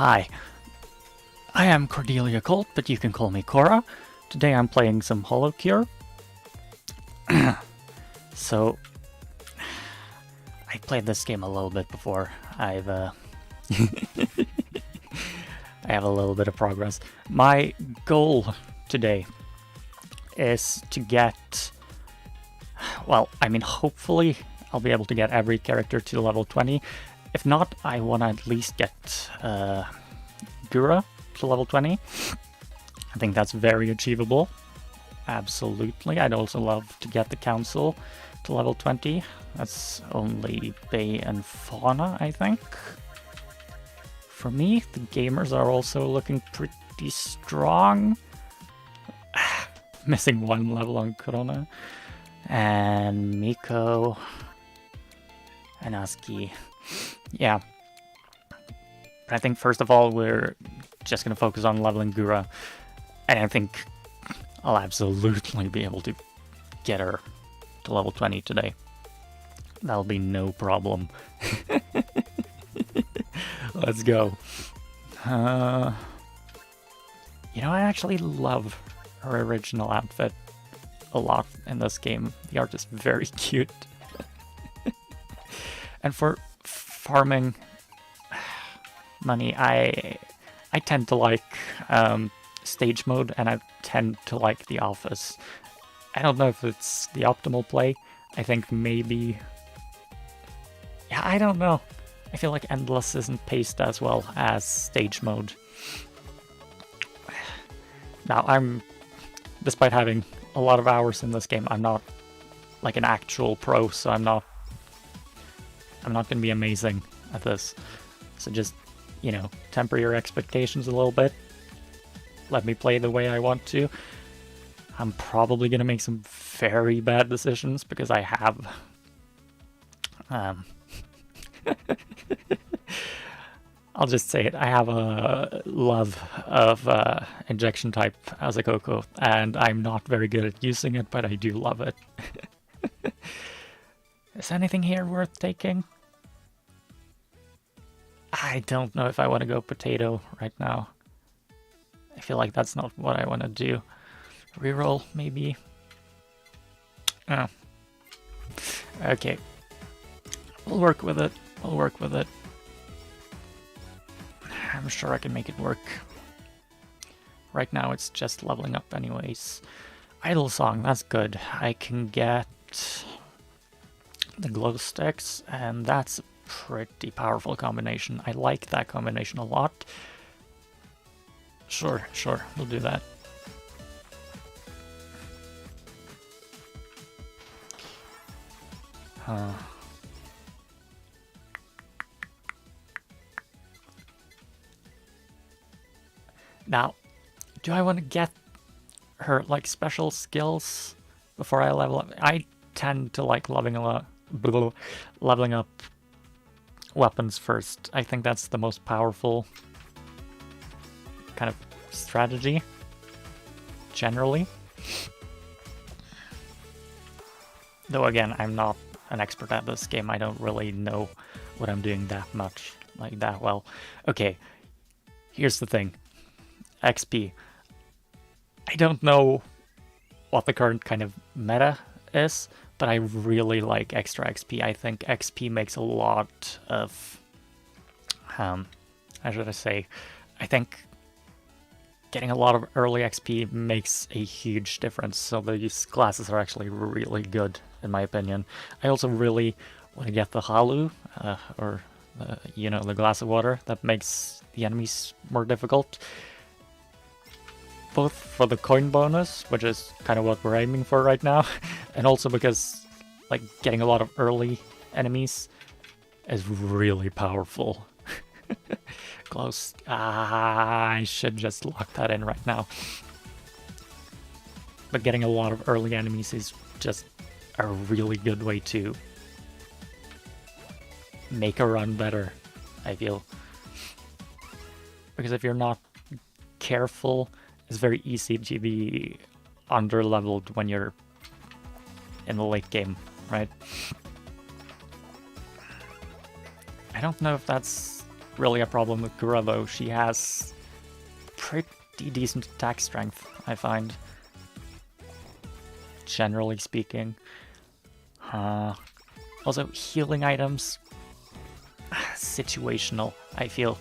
Hi, I am Cordelia Colt, but you can call me Cora. Today I'm playing some holocure. So, I played this game a little bit before. I have a little bit of progress. My goal today is to get, well, I mean, hopefully I'll be able to get every character to level 20. If not, I want to at least get Gura to level 20. I think that's very achievable. Absolutely. I'd also love to get the Council to level 20. That's only Bay and Fauna, I think. For me, the gamers are also looking pretty strong. Missing one level on Corona. And Miko and Aski. Yeah. But I think first of all, we're just going to focus on leveling Gura. And I think I'll absolutely be able to get her to level 20 today. That'll be no problem. Let's go. You know, I actually love her original outfit a lot in this game. The art is very cute. And for farming money, I tend to like stage mode, and I tend to like the office. I don't know if it's the optimal play. I think maybe... Yeah, I don't know. I feel like Endless isn't paced as well as stage mode. Now, despite having a lot of hours in this game, I'm not like an actual pro, so I'm not going to be amazing at this. So just, you know, temper your expectations a little bit. Let me play the way I want to. I'm probably going to make some very bad decisions because I have... I'll just say it. I have a love of injection type Azakoko, and I'm not very good at using it, but I do love it. Is anything here worth taking? I don't know if I want to go potato right now. I feel like that's not what I want to do. Reroll, maybe? Oh. Okay. We'll work with it. We'll work with it. I'm sure I can make it work. Right now it's just leveling up anyways. Idle Song, that's good. I can get the glow sticks, and that's a pretty powerful combination. I like that combination a lot. Sure, we'll do that. Now, do I want to get her like special skills before I level up? I tend to like leveling up weapons first. I think that's the most powerful kind of strategy, generally. Though again, I'm not an expert at this game. I don't really know what I'm doing that much, like that well. Okay, here's the thing. XP. I don't know what the current kind of meta is, but I really like extra XP. I think XP makes a lot of... how should I say? I think getting a lot of early XP makes a huge difference, so these classes are actually really good, in my opinion. I also really want to get the Halu, or, you know, the glass of water. That makes the enemies more difficult. Both for the coin bonus, which is kind of what we're aiming for right now, and also because, like, getting a lot of early enemies is really powerful. Close. I should just lock that in right now. But getting a lot of early enemies is just a really good way to make a run better, I feel. Because if you're not careful, it's very easy to be under-leveled when you're in the late game, right? I don't know if that's really a problem with Gura though. She has pretty decent attack strength, I find. Generally speaking. Also, healing items. Situational, I feel.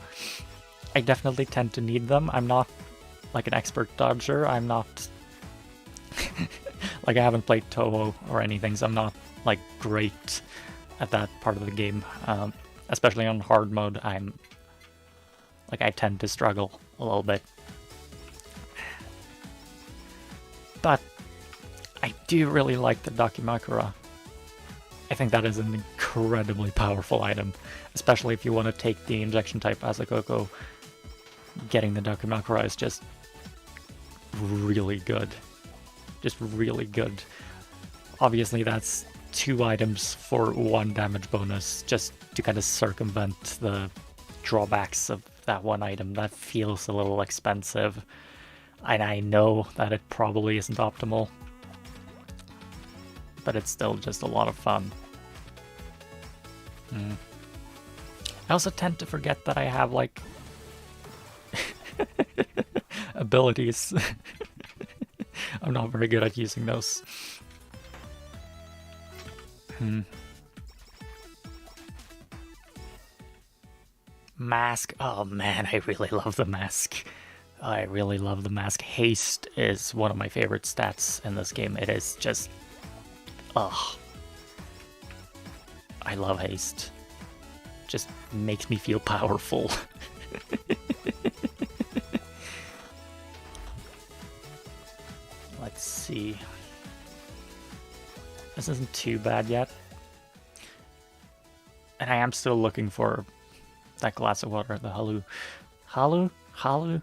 I definitely tend to need them. I'm not like an expert dodger. I'm not... like, I haven't played Toho or anything, so I'm not, like, great at that part of the game. Especially on hard mode, I tend to struggle a little bit. But I do really like the Dakimakura. I think that is an incredibly powerful item, especially if you want to take the injection type Asakoko. Getting the Dakimakura is just really good. Just really good. Obviously that's 2 items for 1 damage bonus, just to kind of circumvent the drawbacks of that 1 item. That feels a little expensive, and I know that it probably isn't optimal, but it's still just a lot of fun. I also tend to forget that I have, like, abilities. I'm not very good at using those. Mask. Oh man, I really love the mask. I really love the mask. Haste is one of my favorite stats in this game. It is just... ugh. I love haste. Just makes me feel powerful. Let's see. This isn't too bad yet. And I am still looking for that glass of water, the halu. Halu?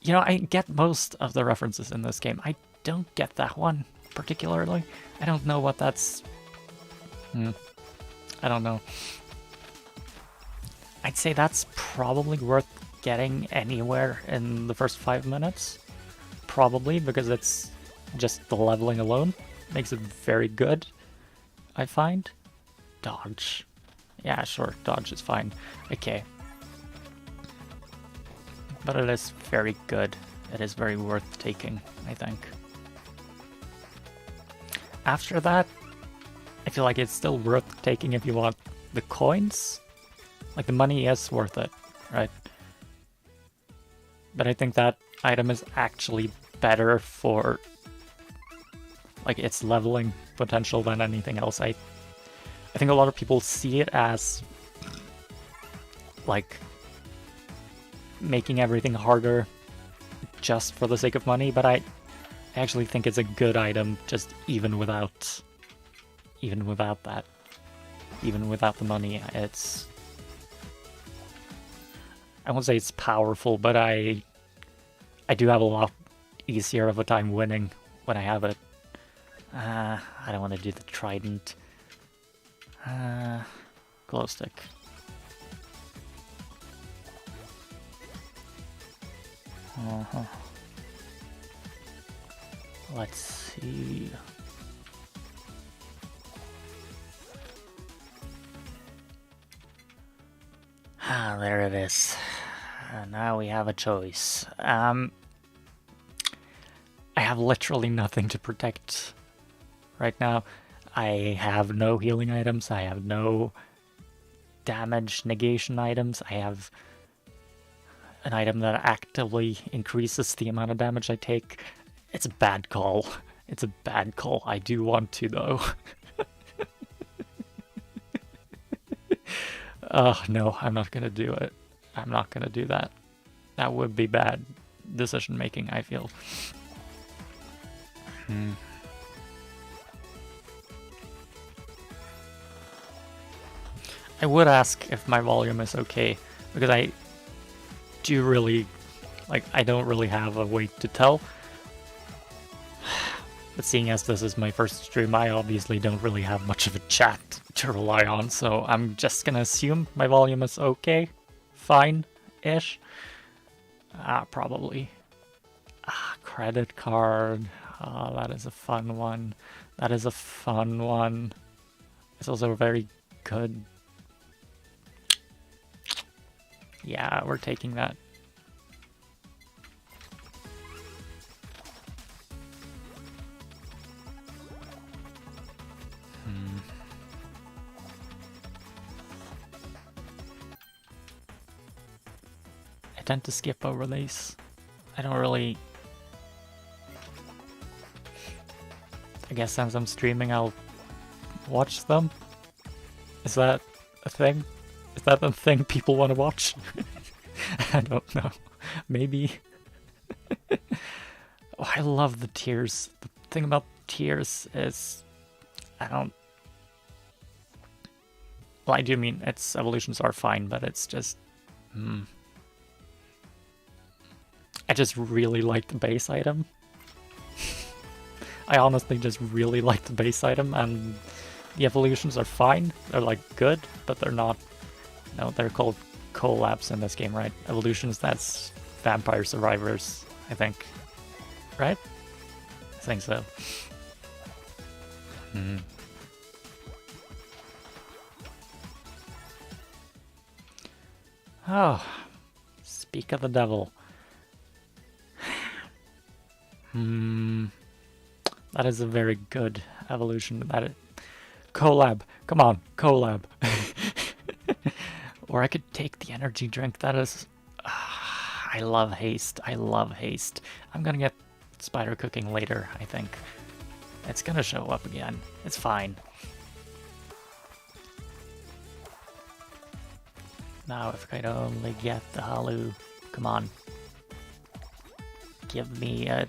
You know, I get most of the references in this game. I don't get that one particularly. I don't know what that's... I don't know. I'd say that's probably worth getting anywhere in the first 5 minutes. Probably, because it's just the leveling alone makes it very good, I find. Dodge. Yeah, sure, dodge is fine. Okay. But it is very good. It is very worth taking, I think. After that, I feel like it's still worth taking if you want the coins. Like, the money is worth it, right? But I think that item is actually better for, like, its leveling potential than anything else. I think a lot of people see it as, like, making everything harder just for the sake of money, but I actually think it's a good item just even without that. Even without the money, it's... I won't say it's powerful, but I do have a lot easier of a time winning when I have it. I don't want to do the trident. Glow stick. Let's see. Ah, there it is. Now we have a choice. I have literally nothing to protect right now. I have no healing items, I have no damage negation items, I have an item that actively increases the amount of damage I take. It's a bad call. It's a bad call. I do want to, though. No, I'm not gonna do it. I'm not gonna do that. That would be bad decision making, I feel. I would ask if my volume is okay, because I do really, like, I don't really have a way to tell. But seeing as this is my first stream, I obviously don't really have much of a chat to rely on, so I'm just gonna assume my volume is okay. Fine-ish. Probably. Credit card. That is a fun one. That is a fun one. It's also very good. Yeah, we're taking that. I tend to skip over these. I don't really... I guess since I'm streaming, I'll watch them. Is that a thing? Is that the thing people want to watch? I don't know. Maybe. Oh, I love the tears. The thing about tears is... I don't... Well, I do mean its evolutions are fine, but it's just... I just really like the base item. I honestly just really like the base item, and the evolutions are fine. They're like good, but they're not... No, they're called collabs in this game, right? Evolutions, that's Vampire Survivors, I think. Right? I think so. Oh, speak of the devil. That is a very good evolution. Collab. Come on, collab. Or I could take the energy drink. That is... I love haste. I love haste. I'm gonna get spider cooking later, I think. It's gonna show up again. It's fine. Now if I could only get the hollow. Come on. Give me a...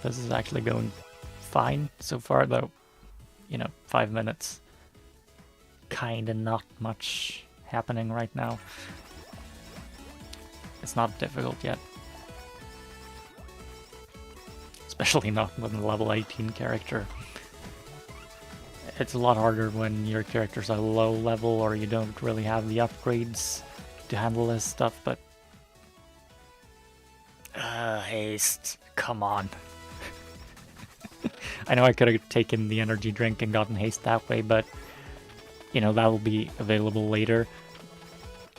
This is actually going fine so far, though. You know, 5 minutes. Kinda not much happening right now. It's not difficult yet. Especially not with a level 18 character. It's a lot harder when your characters are low level or you don't really have the upgrades to handle this stuff, but... haste. Come on. I know I could have taken the energy drink and gotten haste that way, but, you know, that will be available later.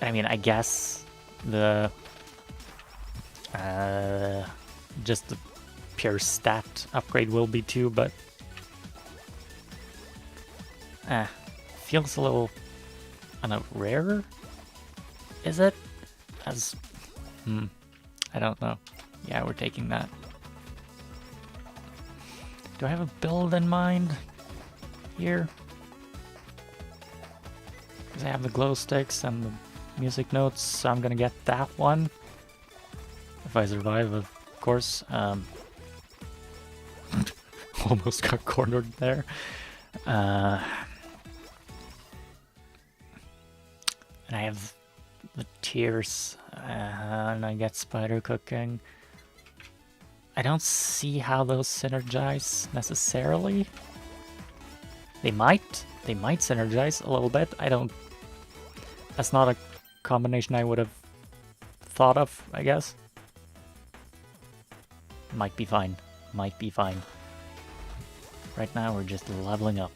I mean, I guess the... just the pure stat upgrade will be too, but... feels a little... I don't know, rarer? Is it? As... I don't know. Yeah, we're taking that. Do I have a build in mind here? Because I have the glow sticks and the music notes, so I'm gonna get that one. If I survive, of course. Almost got cornered there. And I have the tears, and I get spider cooking. I don't see how those synergize necessarily. They might synergize a little bit. I don't... That's not a combination I would have thought of, I guess. Might be fine. Might be fine. Right now we're just leveling up.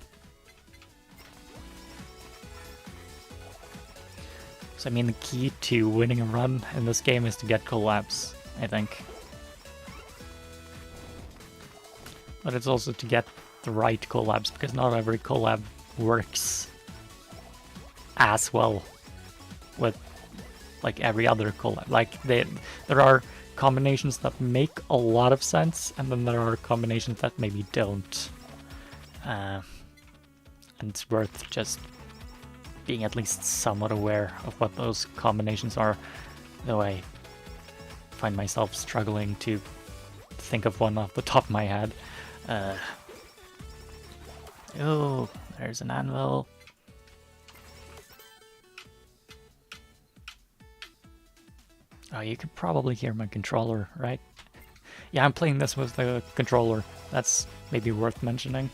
So I mean, the key to winning a run in this game is to get collabs, I think. But it's also to get the right collabs, because not every collab works as well with like every other collab. Like there are combinations that make a lot of sense, and then there are combinations that maybe don't. And it's worth just being at least somewhat aware of what those combinations are, though I find myself struggling to think of one off the top of my head. Oh, there's an anvil. Oh, you could probably hear my controller, right? Yeah, I'm playing this with the controller. That's maybe worth mentioning,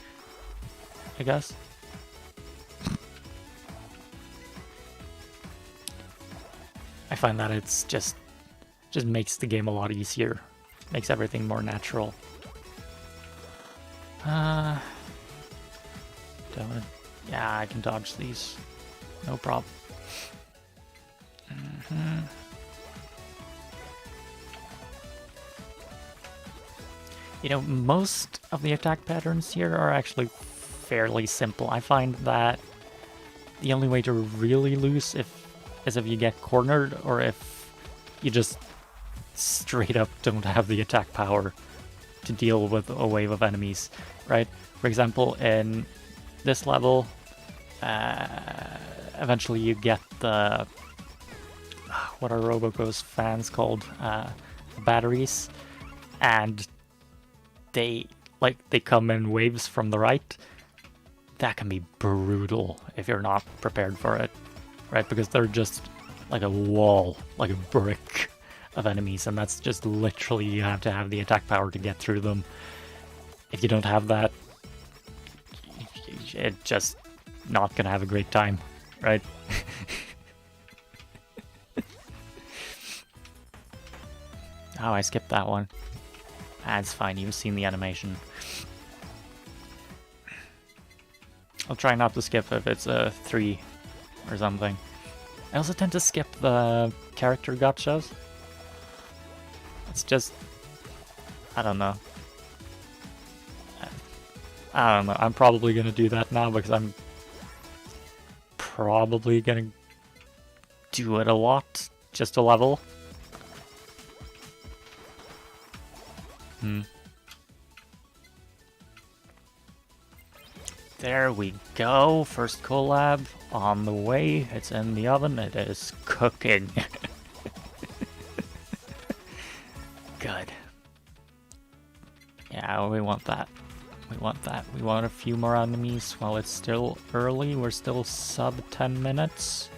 I guess. I find that it's just makes the game a lot easier. Makes everything more natural. Yeah, I can dodge these. No problem. You know, most of the attack patterns here are actually fairly simple. I find that the only way to really lose is if you get cornered, or if you just straight up don't have the attack power to deal with a wave of enemies, right? For example, in this level, eventually you get the what are Roboco's fans called, batteries, and they come in waves from the right. That can be brutal if you're not prepared for it, right? Because they're just like a wall, like a brick of enemies, and that's just literally, you have to have the attack power to get through them. If you don't have that, it's just not gonna have a great time, right? Oh, I skipped that one. That's fine, you've seen the animation. I'll try not to skip if it's a 3 or something. I also tend to skip the character gotchas. It's just, I don't know. I don't know. I'm probably gonna do that now because I'm probably gonna do it a lot just to level. There we go. First collab on the way. It's in the oven. It is cooking. Good. Yeah, we want that. We want that. We want a few more enemies while it's still early. We're still sub 10 minutes.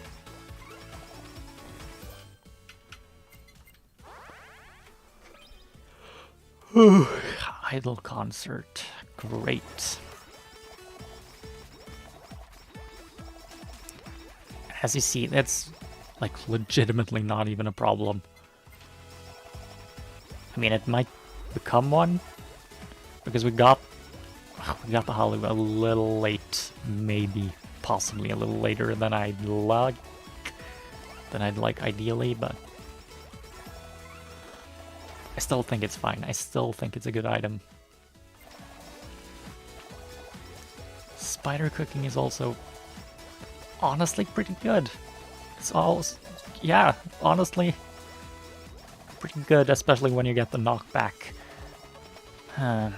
Idle concert. Great. As you see, that's like legitimately not even a problem. I mean, it might become one because we got the Hollywood a little late, maybe possibly a little later than I'd like, ideally, but I still think it's fine. I still think it's a good item. Spider cooking is also honestly pretty good. It's all, yeah, honestly pretty good, especially when you get the knockback. And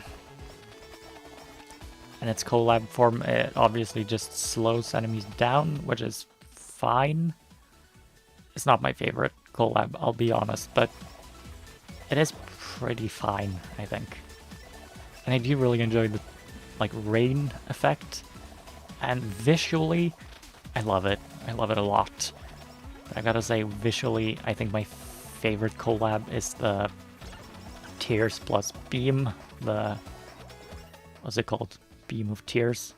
its collab form, it obviously just slows enemies down, which is fine. It's not my favorite collab, I'll be honest, but it is pretty fine, I think. And I do really enjoy the like rain effect, and visually I love it. I love it a lot. But I gotta say, visually, I think my favorite collab is the Tears plus Beam. The... what's it called? Beam of Tears?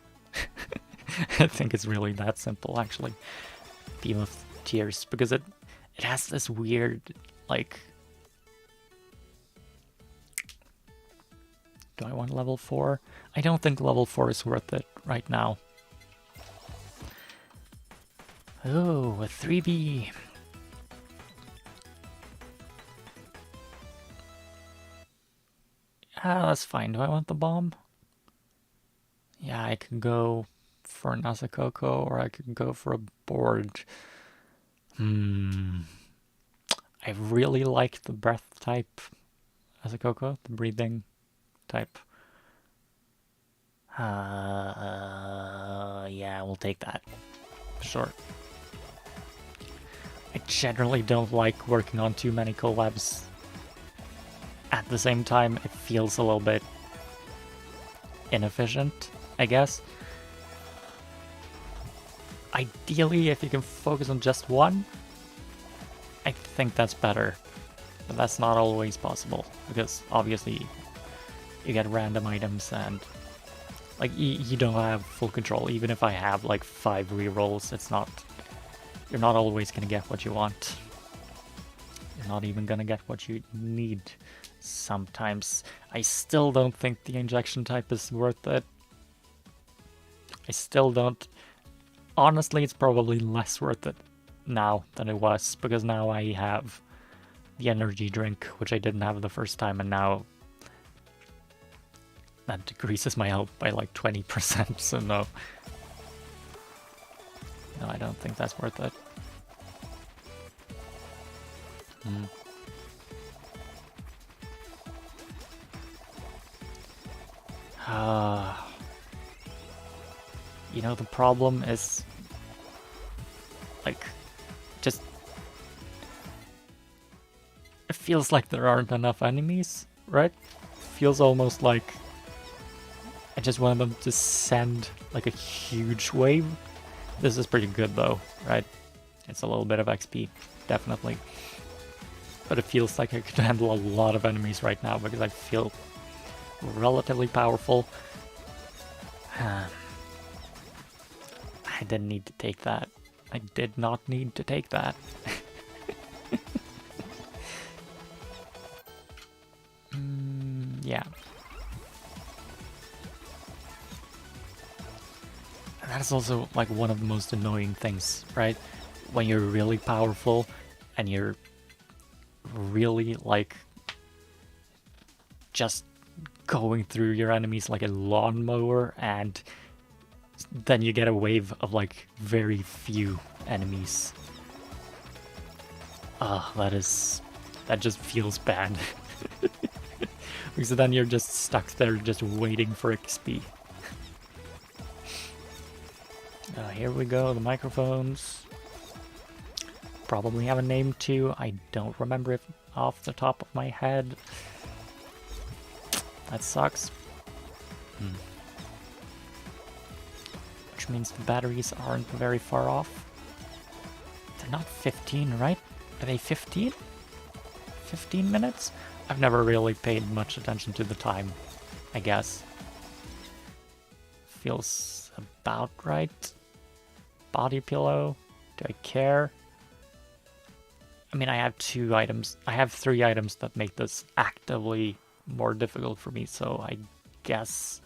I think it's really that simple, actually. Beam of Tears. Because it has this weird, like... Do I want level 4? I don't think level 4 is worth it right now. Oh, a 3B. Ah, that's fine. Do I want the bomb? Yeah, I can go for an Asakoko, or I can go for a board. I really like the breath type Asakoko, the breathing type. Yeah, we'll take that. Sure. I generally don't like working on too many collabs at the same time. It feels a little bit inefficient, I guess. Ideally, if you can focus on just one, I think that's better. But that's not always possible, because obviously you get random items and like you don't have full control. Even if I have like 5 rerolls, it's not... you're not always gonna get what you want. You're not even gonna get what you need sometimes. I still don't think the injection type is worth it. I still don't. honestly, it's probably less worth it now than it was, because now I have the energy drink, which I didn't have the first time, and now that decreases my health by like 20%, so no. No, I don't think that's worth it. You know, the problem is, like, just... It feels like there aren't enough enemies, right? Feels almost like I just want them to send, like, a huge wave. This is pretty good, though, right? It's a little bit of XP, definitely. But it feels like I could handle a lot of enemies right now, because I feel relatively powerful. I didn't need to take that. I did not need to take that. Yeah. And that is also like one of the most annoying things, right? When you're really powerful and you're really like just going through your enemies like a lawnmower, and then you get a wave of like very few enemies. That just feels bad. Because then you're just stuck there just waiting for XP. Here we go, the microphones. Probably have a name too. I don't remember it off the top of my head. That sucks. Which means the batteries aren't very far off. They're not 15, right? Are they 15? 15 minutes? I've never really paid much attention to the time, I guess. Feels about right. Body pillow. Do I care? I mean, I have 2 items. I have 3 items that make this actively more difficult for me, so I guess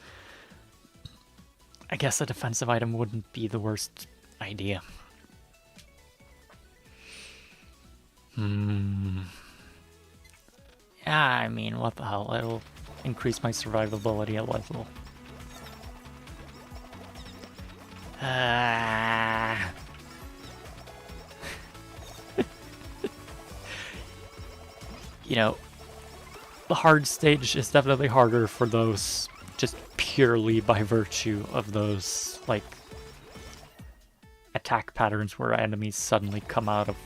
a defensive item wouldn't be the worst idea. Yeah, I mean, what the hell? It'll increase my survivability a little. You know, the hard stage is definitely harder for those just purely by virtue of those, like, attack patterns where enemies suddenly come out of,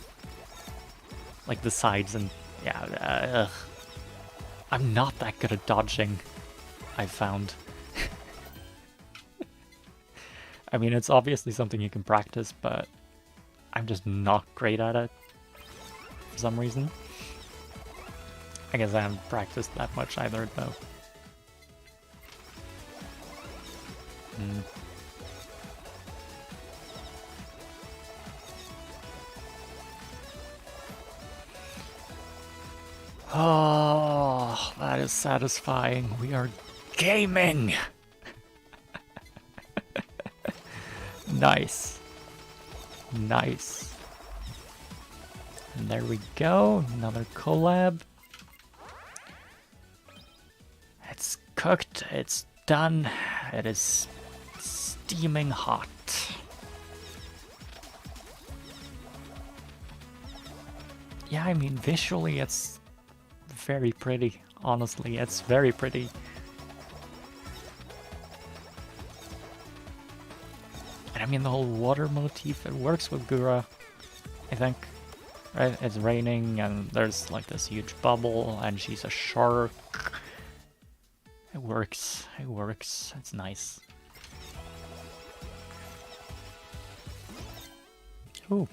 like, the sides and, yeah, I'm not that good at dodging, I've found. I mean, it's obviously something you can practice, but I'm just not great at it for some reason. I guess I haven't practiced that much either, though. Oh, that is satisfying. We are gaming! Nice. Nice. And there we go, another collab. It's cooked, it's done, it is steaming hot. Yeah, I mean, visually it's very pretty, honestly, it's very pretty. And I mean, the whole water motif, it works with Gura, I think. Right? It's raining and there's like this huge bubble and she's a shark. It works, it's nice. Ooh.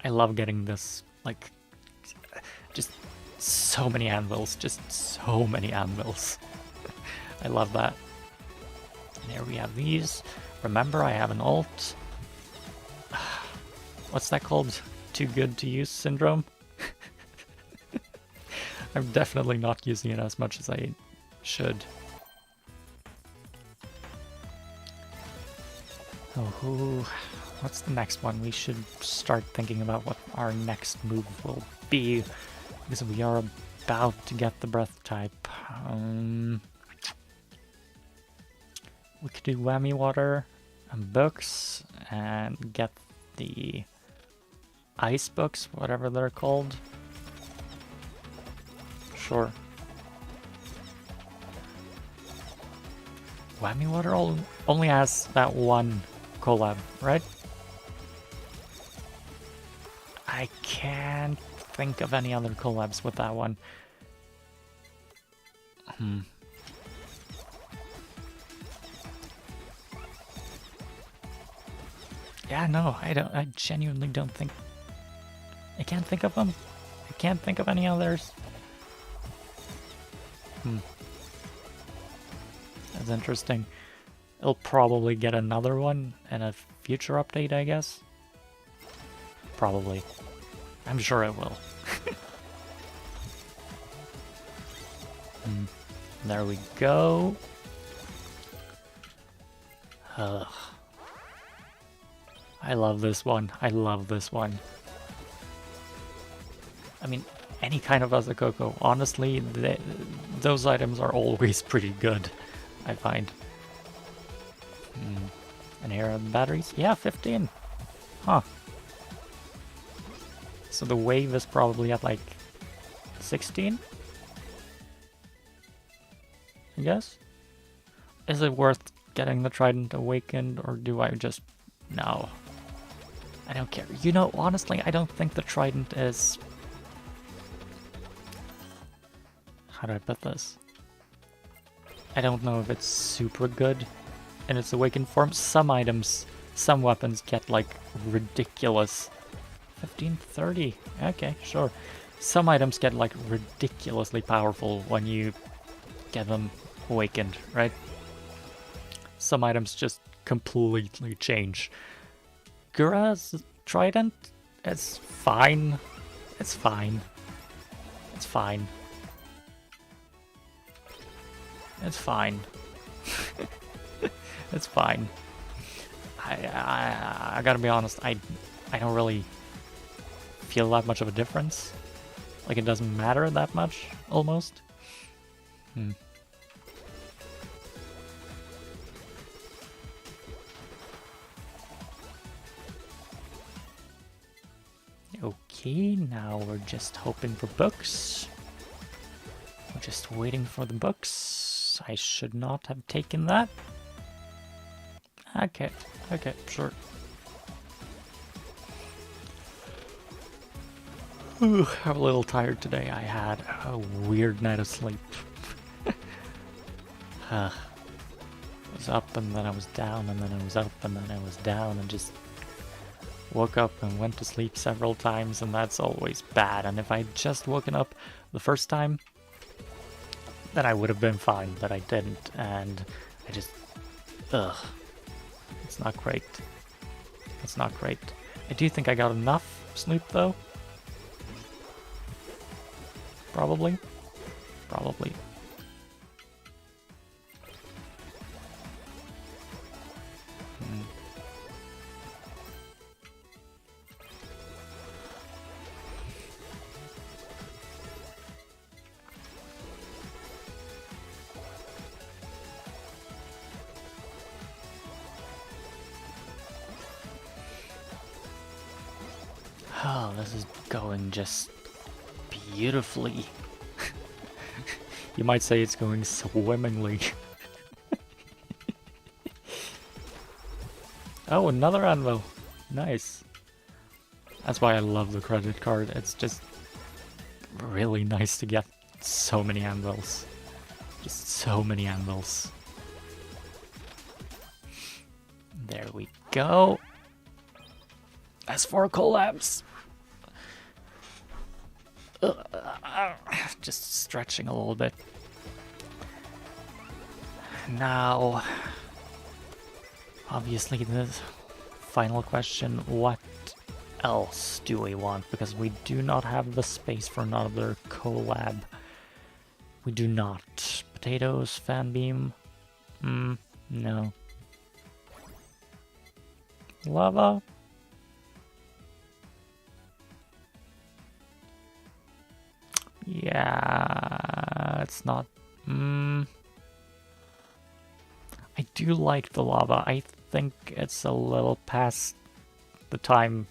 I love getting this, like, just so many anvils, I love that. And here we have these. Remember, I have an ult. What's that called? Too good to use syndrome? I'm definitely not using it as much as I should. Oh, what's the next one? We should start thinking about what our next move will be, because we are about to get the breath type. We could do whammy water and books and get the ice books, whatever they're called. Sure. Whammy water only has that one collab, right? I can't think of any other collabs with that one. Yeah, no, I genuinely don't think... I can't think of them. I can't think of any others. That's interesting. It'll probably get another one in a future update, I guess. Probably. I'm sure it will. There we go. Ugh. I love this one. I love this one. I mean, any kind of Azakoko. Honestly, those items are always pretty good, I find. And here are the batteries. Yeah, 15. Huh. So the wave is probably at like 16? I guess? Is it worth getting the Trident Awakened, or do I just... No. I don't care. You know, honestly, I don't think the Trident is... How do I put this? I don't know if it's super good in its awakened form. Some items, some weapons get like ridiculous. 1530. Okay, sure. Some items get like ridiculously powerful when you get them awakened, right? Some items just completely change. Gura's Trident, it's fine. It's fine. It's fine. It's fine. It's fine. I gotta be honest, I don't really feel that much of a difference. Like, it doesn't matter that much, almost. Okay, now we're just hoping for books. We're just waiting for the books. I should not have taken that. Okay, sure. Ooh, I'm a little tired today. I had a weird night of sleep. I was up and then I was down and then I was up and then I was down and just woke up and went to sleep several times, and that's always bad. And if I'd just woken up the first time, then I would have been fine, but I didn't, and I just... Ugh. It's not great. It's not great. I do think I got enough sleep, though. Probably. Probably. Oh, this is going just beautifully. You might say it's going swimmingly. Oh, another anvil. Nice. That's why I love the credit card. It's just really nice to get so many anvils. Just so many anvils. There we go. As for collabs. Just stretching a little bit. Now, obviously the final question, what else do we want? Because we do not have the space for another collab. We do not. Potatoes, fan beam? No. Lava? Yeah, it's not... I do like the lava. I think it's a little past the time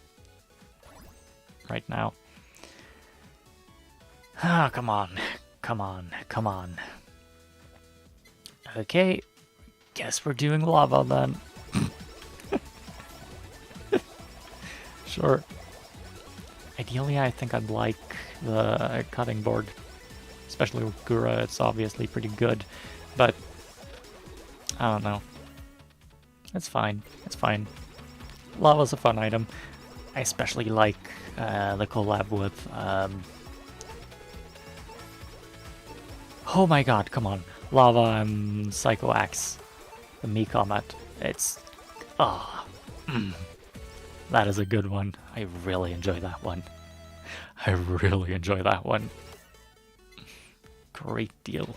right now. Ah, come on. Come on. Come on. Okay. Guess we're doing lava then. Sure. Ideally, I think I'd like the cutting board. Especially with Gura, it's obviously pretty good. But, I don't know. It's fine. It's fine. Lava's a fun item. I especially like the collab with... oh my god, come on. Lava and Psycho Axe. The Mii Comet. It's... ah. That is a good one. I really enjoy that one. I really enjoy that one. Great deal.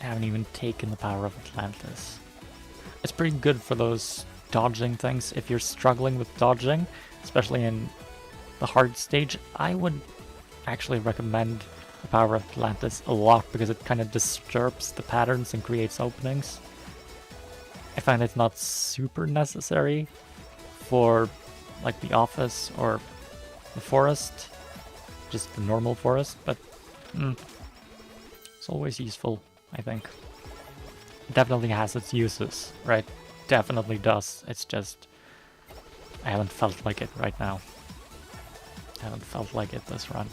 I haven't even taken the power of Atlantis. It's pretty good for those dodging things. If you're struggling with dodging, especially in the hard stage, I would actually recommend the power of Atlantis a lot because it kind of disturbs the patterns and creates openings. I find it's not super necessary for like the office or the forest, just the normal forest, but it's always useful, I think. It definitely has its uses, right? Definitely does. It's just I haven't felt like it right now. I haven't felt like it this run.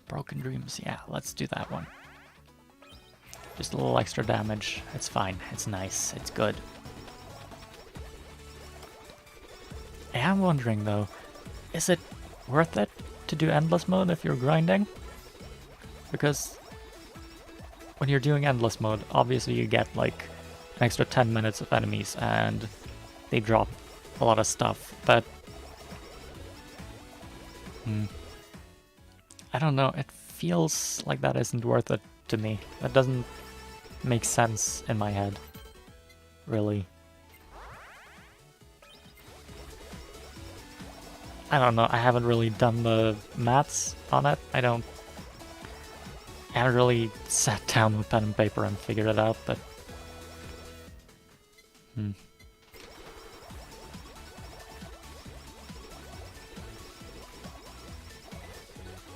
Broken Dreams, yeah, let's do that one. Just a little extra damage. It's fine. It's nice. It's good. I am wondering though, is it worth it to do endless mode if you're grinding? Because when you're doing endless mode, obviously you get like an extra 10 minutes of enemies and they drop a lot of stuff, but I don't know, it feels like that isn't worth it to me. That doesn't make sense in my head, really. I don't know, I haven't really done the maths on it. I haven't really sat down with pen and paper and figured it out, but...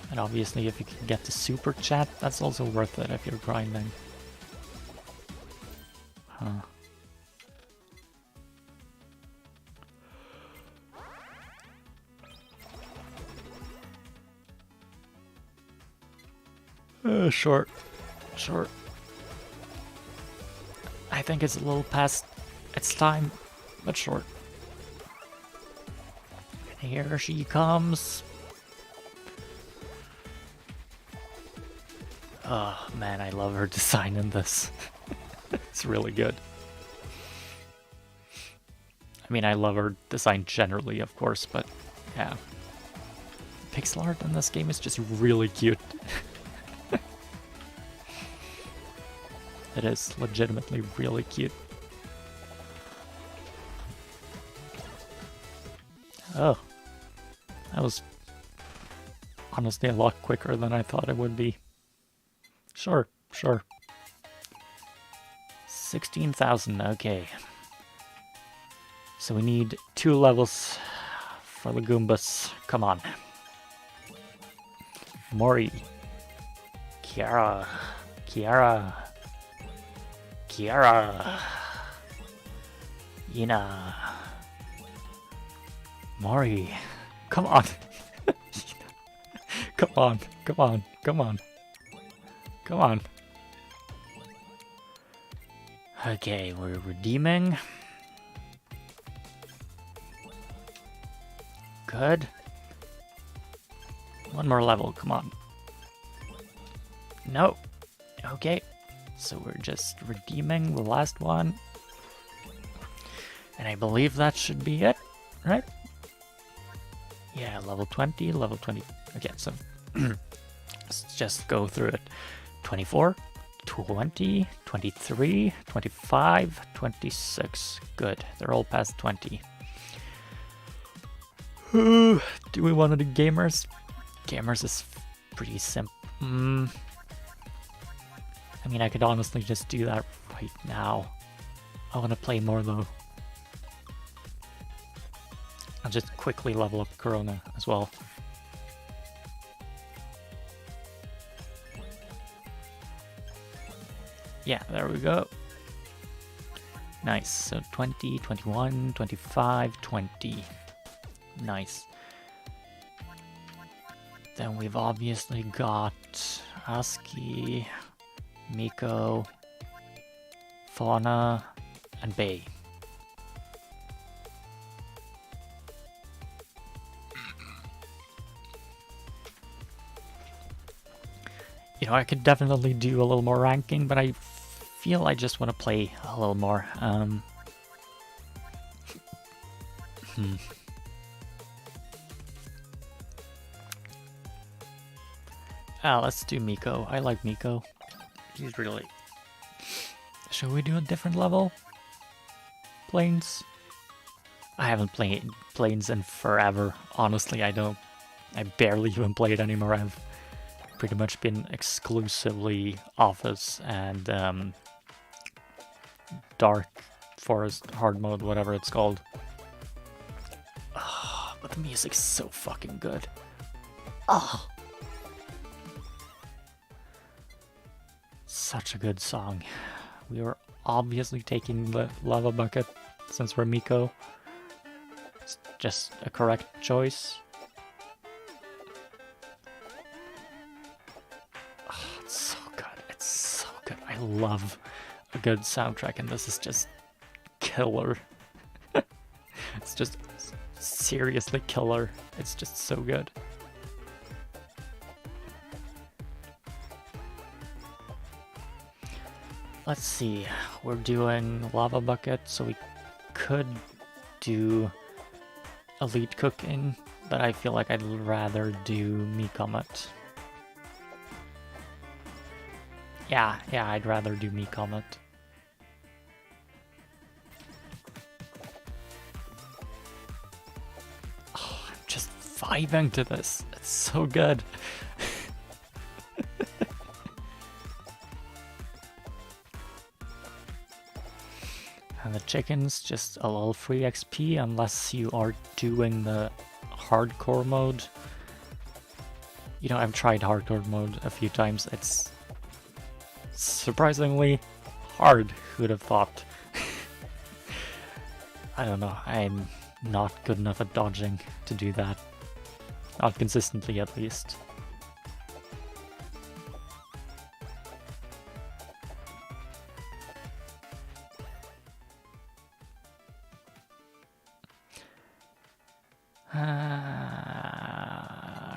And obviously if you can get the super chat, that's also worth it if you're grinding. Huh. Short. I think it's a little past its time, but short. Here she comes. Oh man, I love her design in this. It's really good. I mean, I love her design generally, of course, but yeah. Pixel art in this game is just really cute. It is legitimately really cute. Oh. That was honestly a lot quicker than I thought it would be. Sure. 16,000, okay. So we need 2 levels for the Goombas. Come on. Mori. Kiara. Ina. Mori. Come on. Come on. Okay, we're redeeming. Good. One more level, come on. No. Okay. So we're just redeeming the last one. And I believe that should be it, right? Yeah, level 20, level 20. Okay, so let's just go through it. 24, 20, 23, 25, 26. Good, they're all past 20. Do we want to do gamers? Gamers is pretty simple. I mean, I could honestly just do that right now. I want to play more though. I'll just quickly level up Corona as well. Yeah, there we go. Nice. So 20, 21, 25, 20. Nice. Then we've obviously got ASCII, Miko, Fauna, and Bay. You know, I could definitely do a little more ranking, but I feel I just want to play a little more. Let's do Miko. I like Miko. He's really... Should we do a different level? Planes? I haven't played Planes in forever. Honestly, I barely even play it anymore. I've pretty much been exclusively Office and Dark Forest hard mode, whatever it's called. But the music's so fucking good. Such a good song. We were obviously taking the lava bucket since we're Miko. It's just a correct choice. It's so good. It's so good. I love a good soundtrack, and this is just killer. It's just seriously killer. It's just so good. Let's see, we're doing lava bucket, so we could do elite cooking, but I feel like I'd rather do me comet. Yeah, I'd rather do me comet. Oh, I'm just vibing to this. It's so good. And the chickens, just a little free XP unless you are doing the hardcore mode. You know, I've tried hardcore mode a few times. It's surprisingly hard. Who'd have thought? I don't know. I'm not good enough at dodging to do that. Not consistently, at least.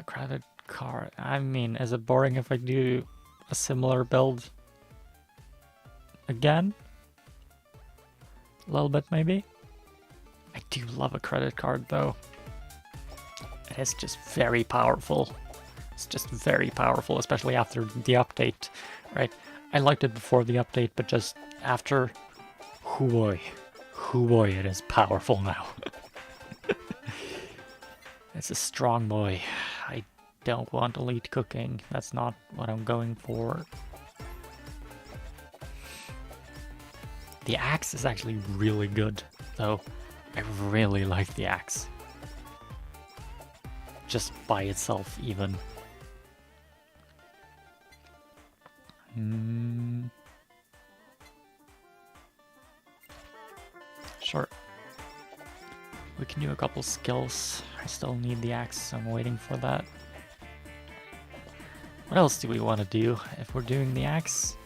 Credit card. I mean, is it boring if I do a similar build again? A little bit, maybe? I do love a credit card, though. It is just very powerful. It's just very powerful, especially after the update, right? I liked it before the update, but just after, hoo boy, it is powerful now. It's a strong boy. I don't want elite cooking. That's not what I'm going for. The axe is actually really good, though. I really like the axe. Just by itself, even. Sure. We can do a couple skills. I still need the axe, so I'm waiting for that. What else do we want to do if we're doing the axe?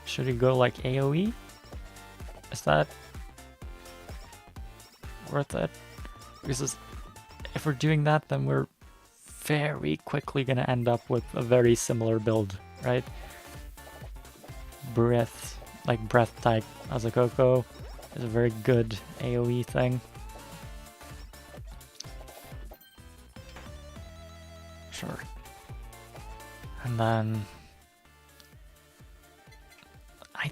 Should we go like AoE? Is that worth it? Because if we're doing that, then we're very quickly gonna end up with a very similar build, right? Breath type Azakoko is a very good AoE thing. Sure. And then I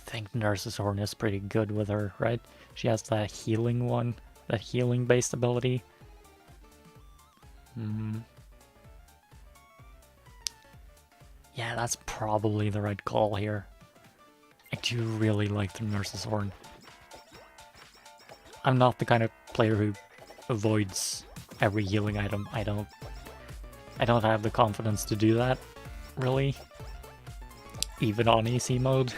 think Nurse's Horn is pretty good with her, right? She has that healing one, that healing based ability. Yeah, that's probably the right call here. I do really like the Nurse's Horn. I'm not the kind of player who avoids every healing item. I don't have the confidence to do that, really. Even on easy mode.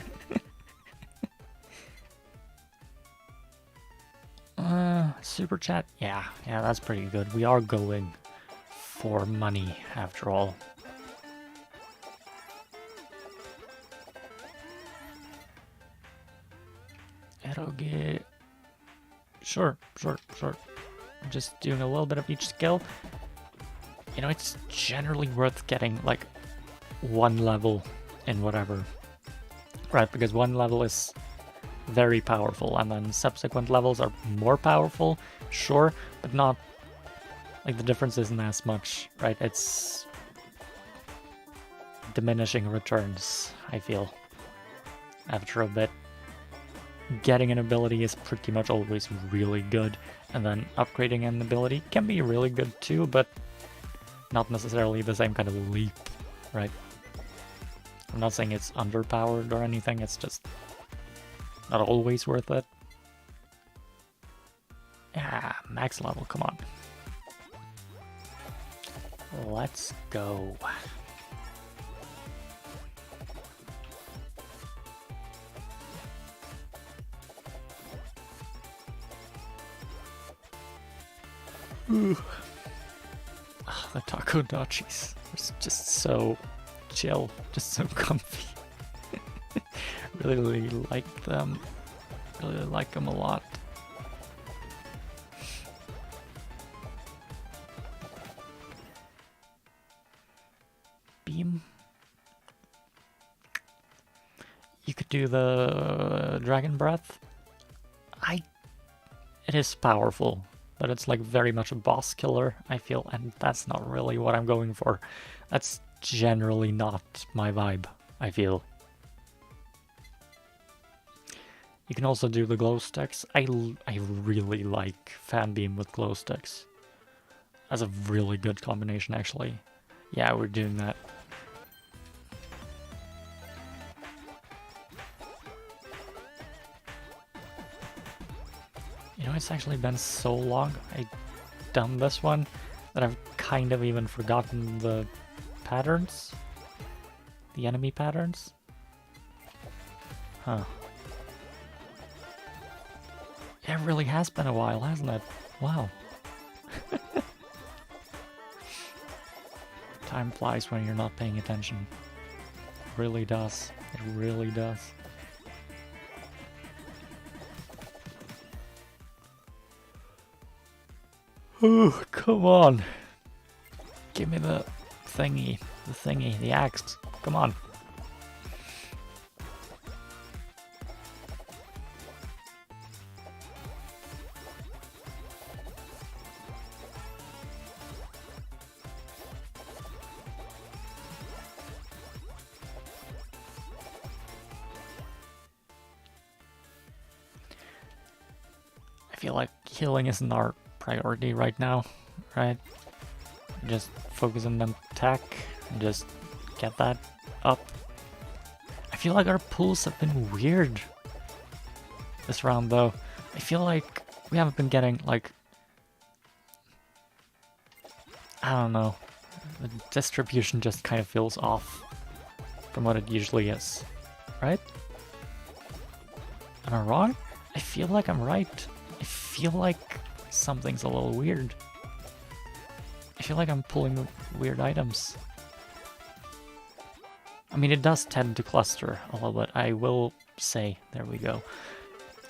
Super chat? Yeah, that's pretty good. We are going for money, after all. Eroge... Sure. I'm just doing a little bit of each skill. You know, it's generally worth getting, like, one level in whatever. Right, because one level is very powerful, and then subsequent levels are more powerful, sure, but not... Like, the difference isn't as much, right? It's... diminishing returns, I feel, after a bit. Getting an ability is pretty much always really good, and then upgrading an ability can be really good too, but not necessarily the same kind of leap, right? I'm not saying it's underpowered or anything, it's just not always worth it. Yeah, max level, come on. Let's go. Ooh. Oh, the taco nachos are just so chill, just so comfy. Really like them. Really like them a lot. Beam. You could do the Dragon Breath. It is powerful, but it's like very much a boss killer, I feel, and that's not really what I'm going for. That's generally not my vibe, I feel. You can also do the glow sticks. I really like Fan Beam with glow sticks. That's a really good combination, actually. Yeah, we're doing that. You know, it's actually been so long I've done this one that I've kind of even forgotten the patterns. The enemy patterns. Huh. It really has been a while, hasn't it? Wow. Time flies when you're not paying attention. It really does. It really does. Oh, come on. Give me the thingy, the axe. Come on. I feel like healing isn't our priority right now, right? Just focus on the attack and just get that up. I feel like our pulls have been weird this round though. I feel like we haven't been getting like, I don't know, the distribution just kind of feels off from what it usually is, right? Am I wrong? I feel like I'm right. I feel like something's a little weird. I feel like I'm pulling weird items. I mean, it does tend to cluster a little bit, I will say. There we go.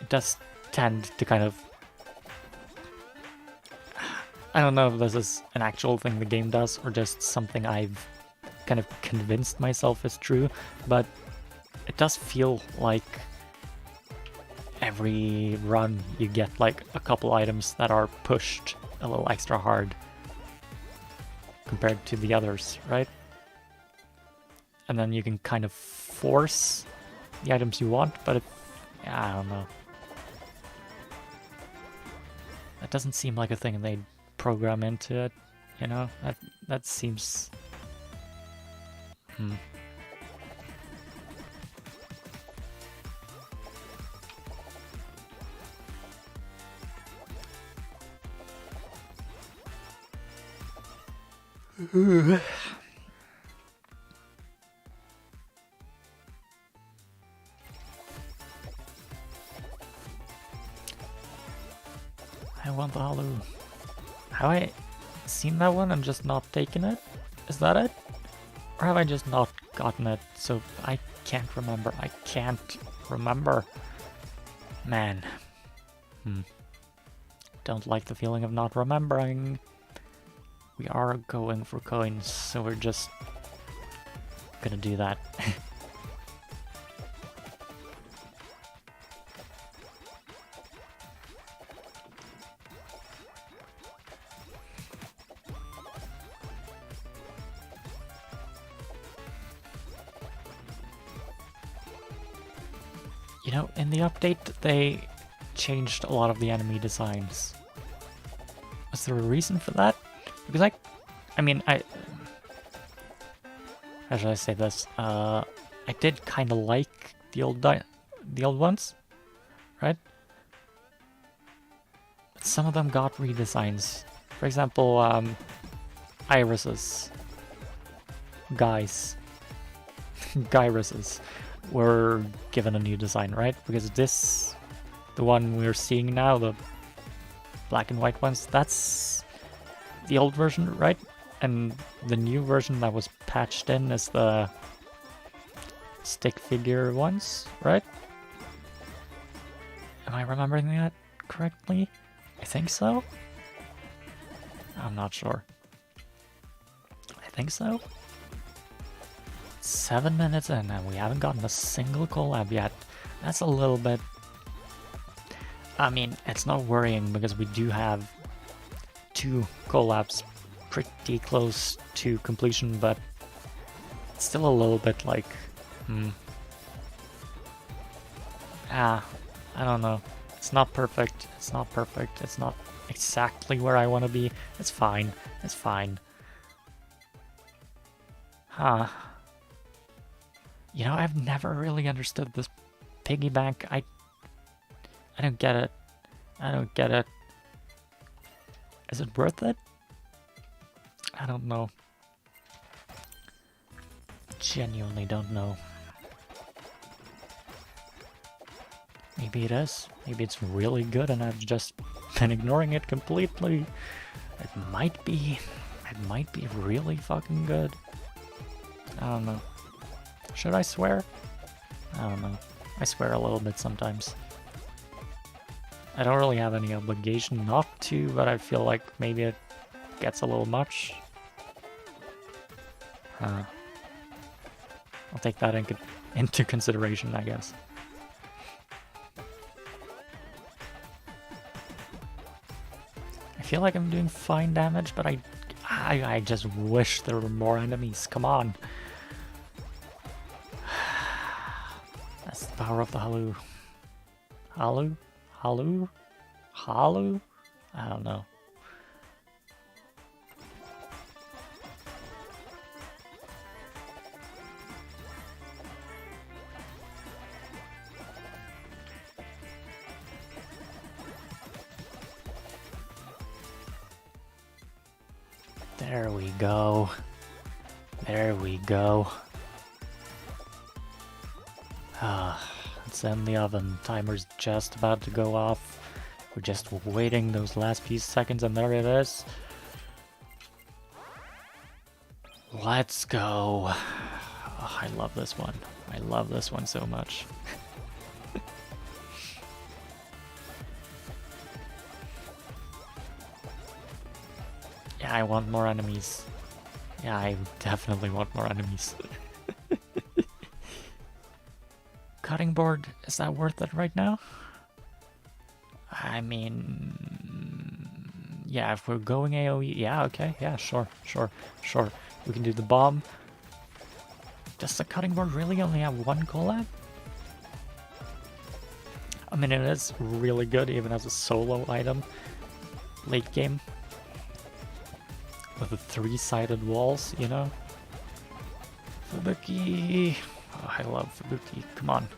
It does tend to kind of I don't know if this is an actual thing the game does or just something I've kind of convinced myself is true, but it does feel like every run you get like a couple items that are pushed a little extra hard compared to the others, right? And then you can kind of force the items you want, but I don't know. That doesn't seem like a thing they program into it, you know? That seems... I want the hollow. Have I seen that one and just not taken it? Is that it? Or have I just not gotten it? So I can't remember. I can't remember. Man. Don't like the feeling of not remembering. We are going for coins, so we're just gonna do that. You know, in the update, they changed a lot of the enemy designs. Was there a reason for that? Because I mean, how should I say this? I did kind of like the old ones, right? But some of them got redesigns. For example, irises, gyruses were given a new design, right? Because this, the one we're seeing now, the black and white ones, that's the old version, right? And the new version that was patched in is the stick figure ones, right? Am I remembering that correctly? I think so? I'm not sure. I think so? 7 minutes in and we haven't gotten a single collab yet. That's a little bit... I mean, it's not worrying because we do have 2 collabs pretty close to completion, but it's still a little bit like... I don't know. It's not perfect. It's not perfect. It's not exactly where I want to be. It's fine. It's fine. Huh. You know, I've never really understood this piggy bank. I don't get it. I don't get it. Is it worth it? I don't know. Genuinely don't know. Maybe it is. Maybe it's really good and I've just been ignoring it completely. It might be. It might be really fucking good. I don't know. Should I swear? I don't know. I swear a little bit sometimes. I don't really have any obligation not to, but I feel like maybe it gets a little much. I'll take that into consideration, I guess. I feel like I'm doing fine damage, but I just wish there were more enemies. Come on. That's the power of the hollow. Hollow? Hollow? Hollow? I don't know. There we go. There we go. It's in the oven. Timer's just about to go off. We're just waiting those last few seconds and there it is. Let's go. Oh, I love this one. I love this one so much. Yeah, I want more enemies. Yeah, I definitely want more enemies. Cutting board, is that worth it right now? I mean, yeah, if we're going AoE, yeah, okay, yeah, sure. We can do the bomb. Does the cutting board really only have one collab? I mean, it is really good even as a solo item. Late game. With the 3-sided walls, you know? Fubuki. Oh, I love Fubuki. Come on.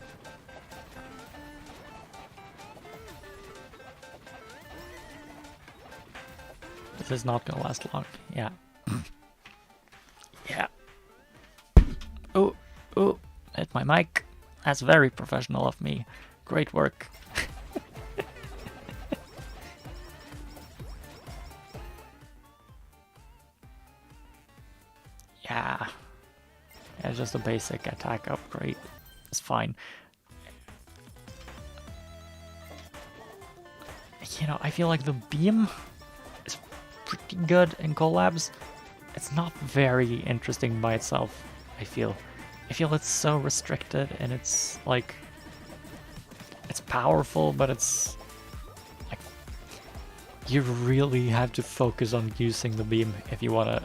This is not gonna last long. Yeah. Yeah. Oh, hit my mic. That's very professional of me. Great work. Yeah. It's just a basic attack upgrade. It's fine. You know, I feel like the beam is pretty good in collabs. It's not very interesting by itself, I feel. I feel it's so restricted and it's like... It's powerful, but it's... like, you really have to focus on using the beam if you want to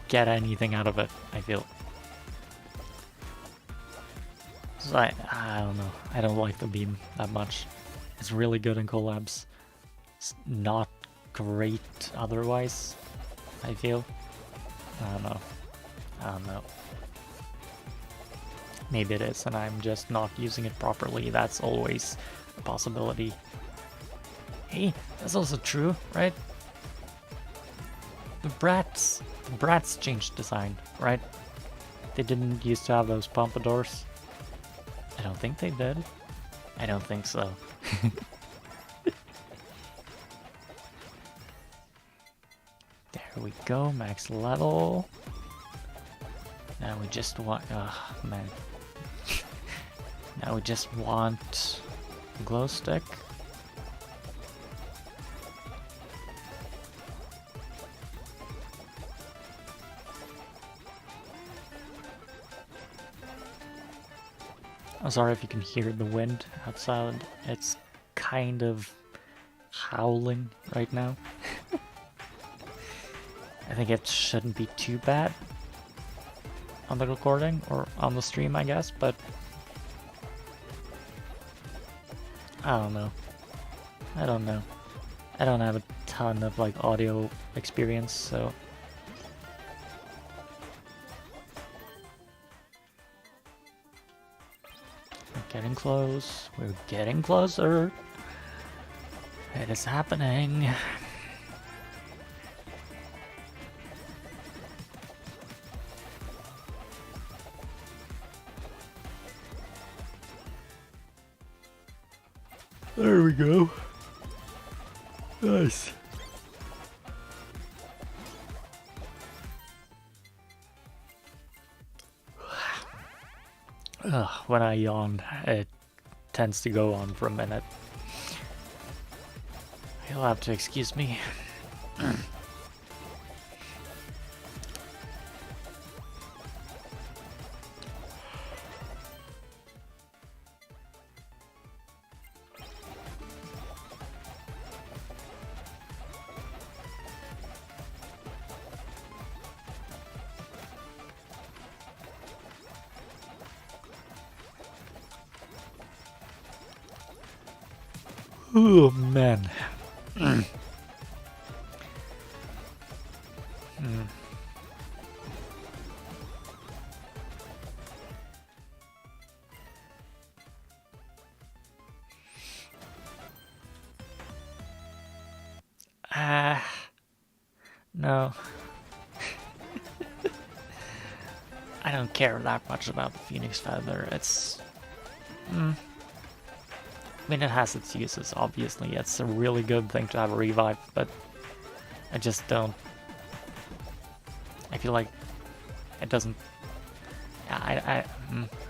get anything out of it, I feel. So I don't know. I don't like the beam that much. It's really good in collabs. It's not great otherwise, I feel. I don't know. Maybe it is, and I'm just not using it properly. That's always a possibility. Hey, that's also true, right? The brats changed design, right? They didn't used to have those pompadours. I don't think they did. I don't think so. There we go, max level. Now we just want... oh, man. Now we just want a glow stick. I'm sorry if you can hear the wind outside. It's kind of howling right now. I think it shouldn't be too bad on the recording or on the stream, I guess, but I don't know. I don't have a ton of like audio experience, so we're getting close. We're getting closer. It is happening. There we go. Nice. When I yawn, it tends to go on for a minute. You'll have to excuse me. Oh man. No. I don't care that much about the Phoenix Feather. It's... I mean, it has its uses, obviously. It's a really good thing to have a revive, but I just don't... I feel like it doesn't...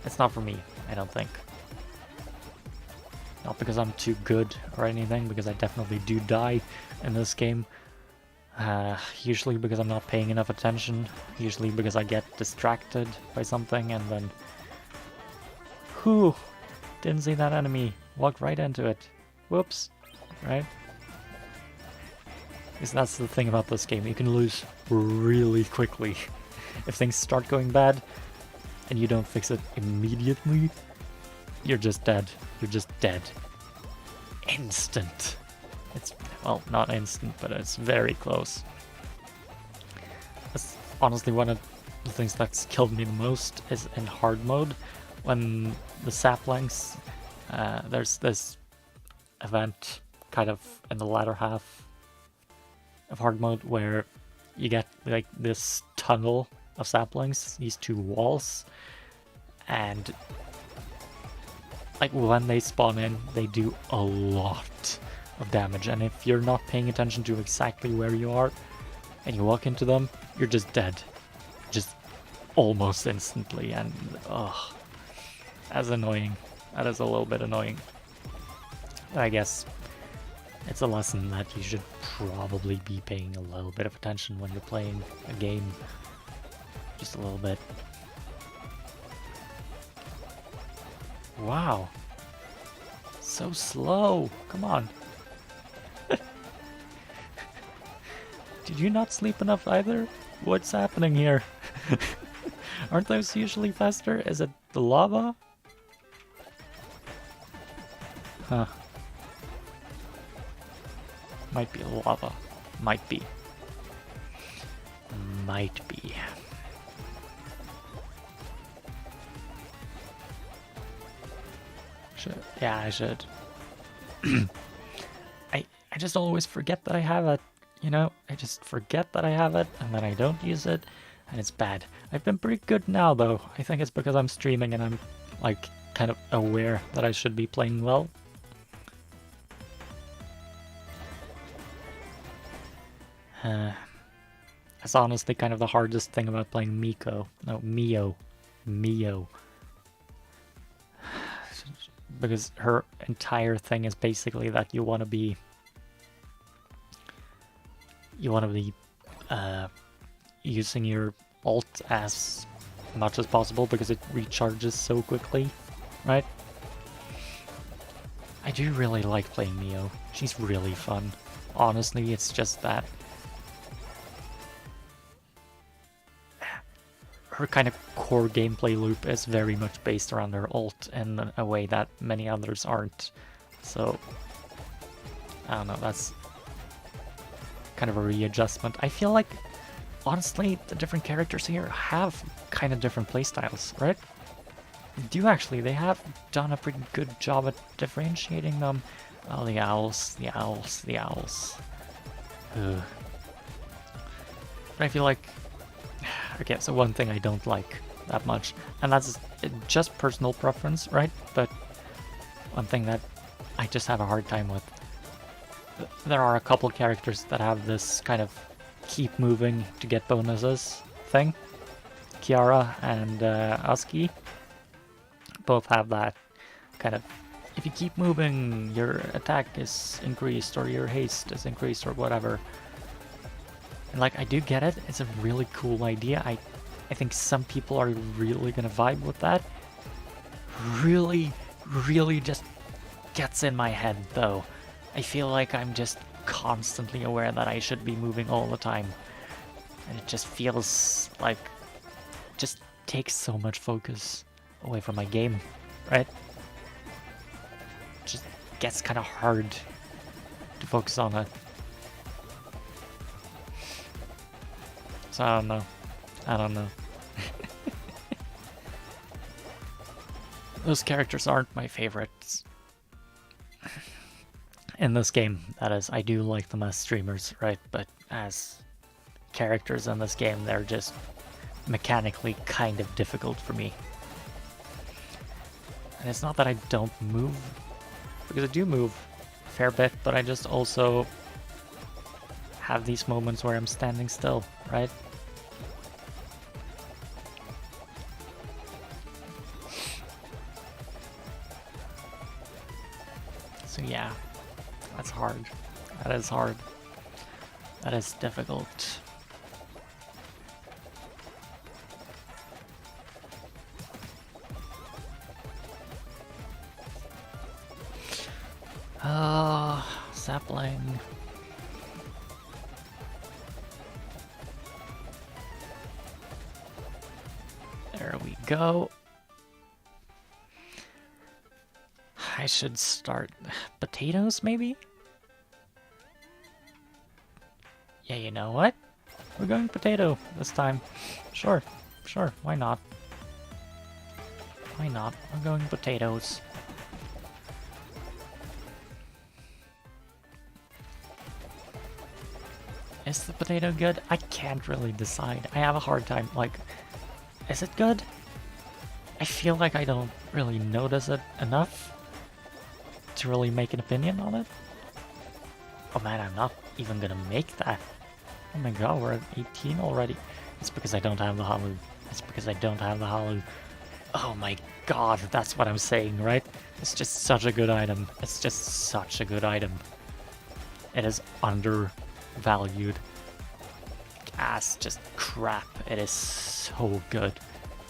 it's not for me, I don't think. Not because I'm too good or anything, because I definitely do die in this game. Usually because I'm not paying enough attention, usually because I get distracted by something and then... Whew! Didn't see that enemy. Walked right into it. Whoops. Right? Because that's the thing about this game, you can lose really quickly. If things start going bad, and you don't fix it immediately, you're just dead. You're just dead. Instant. It's, well, not instant, but it's very close. That's honestly one of the things that's killed me the most is in hard mode, when the saplings, there's this event kind of in the latter half of hard mode where you get like this tunnel of saplings, these two walls, and like when they spawn in, they do a lot of damage, and if you're not paying attention to exactly where you are and you walk into them, you're just dead. Just almost instantly, and ugh, that's annoying. That is a little bit annoying. I guess it's a lesson that you should probably be paying a little bit of attention when you're playing a game. Just a little bit. Wow. So slow. Come on. Did you not sleep enough either? What's happening here? Aren't those usually faster? Is it the lava? Huh. Might be lava. Might be. Might be. Yeah, I should. I just always forget that I have it, you know? I just forget that I have it, and then I don't use it, and it's bad. I've been pretty good now, though. I think it's because I'm streaming and I'm, like, kind of aware that I should be playing well. That's honestly kind of the hardest thing about playing Miko. No, Mio. Because her entire thing is basically that you want to be using your ult as much as possible because it recharges so quickly, right? I do really like playing Mio. She's really fun. Honestly, it's just that her kind of core gameplay loop is very much based around her ult in a way that many others aren't. So, I don't know, that's kind of a readjustment. I feel like, honestly, the different characters here have kind of different playstyles, right? They have done a pretty good job at differentiating them. Oh, the owls. Ugh. But I feel like, okay, so one thing I don't like that much, and that's just personal preference, right? But one thing that I just have a hard time with, there are a couple characters that have this kind of keep moving to get bonuses thing. Kiara and Aski both have that kind of, if you keep moving, your attack is increased, or your haste is increased, or whatever. And like, I do get it, it's a really cool idea. I think some people are really gonna vibe with that. Really just gets in my head though. I feel like I'm just constantly aware that I should be moving all the time. And it just feels like, just takes so much focus away from my game, right? Just gets kind of hard to focus on it. So I don't know. Those characters aren't my favorites in this game, that is. I do like them as streamers, right? But as characters in this game, they're just mechanically kind of difficult for me. And it's not that I don't move, because I do move a fair bit, but I just also have these moments where I'm standing still, right? So yeah, that's hard. That is hard. That is difficult. Sapling. There we go. I should start potatoes, maybe? Yeah, you know what? We're going potato this time. Sure, sure, why not? Why not? We're going potatoes. Is the potato good? I can't really decide. I have a hard time, like, is it good? I feel like I don't really notice it enough to really make an opinion on it. Oh man, I'm not even gonna make that. Oh my god, we're at 18 already. It's because I don't have the hollow. It's because I don't have the hollow. Oh my god, that's what I'm saying, right? It's just such a good item. It's just such a good item. It is undervalued. As just crap. It is so good.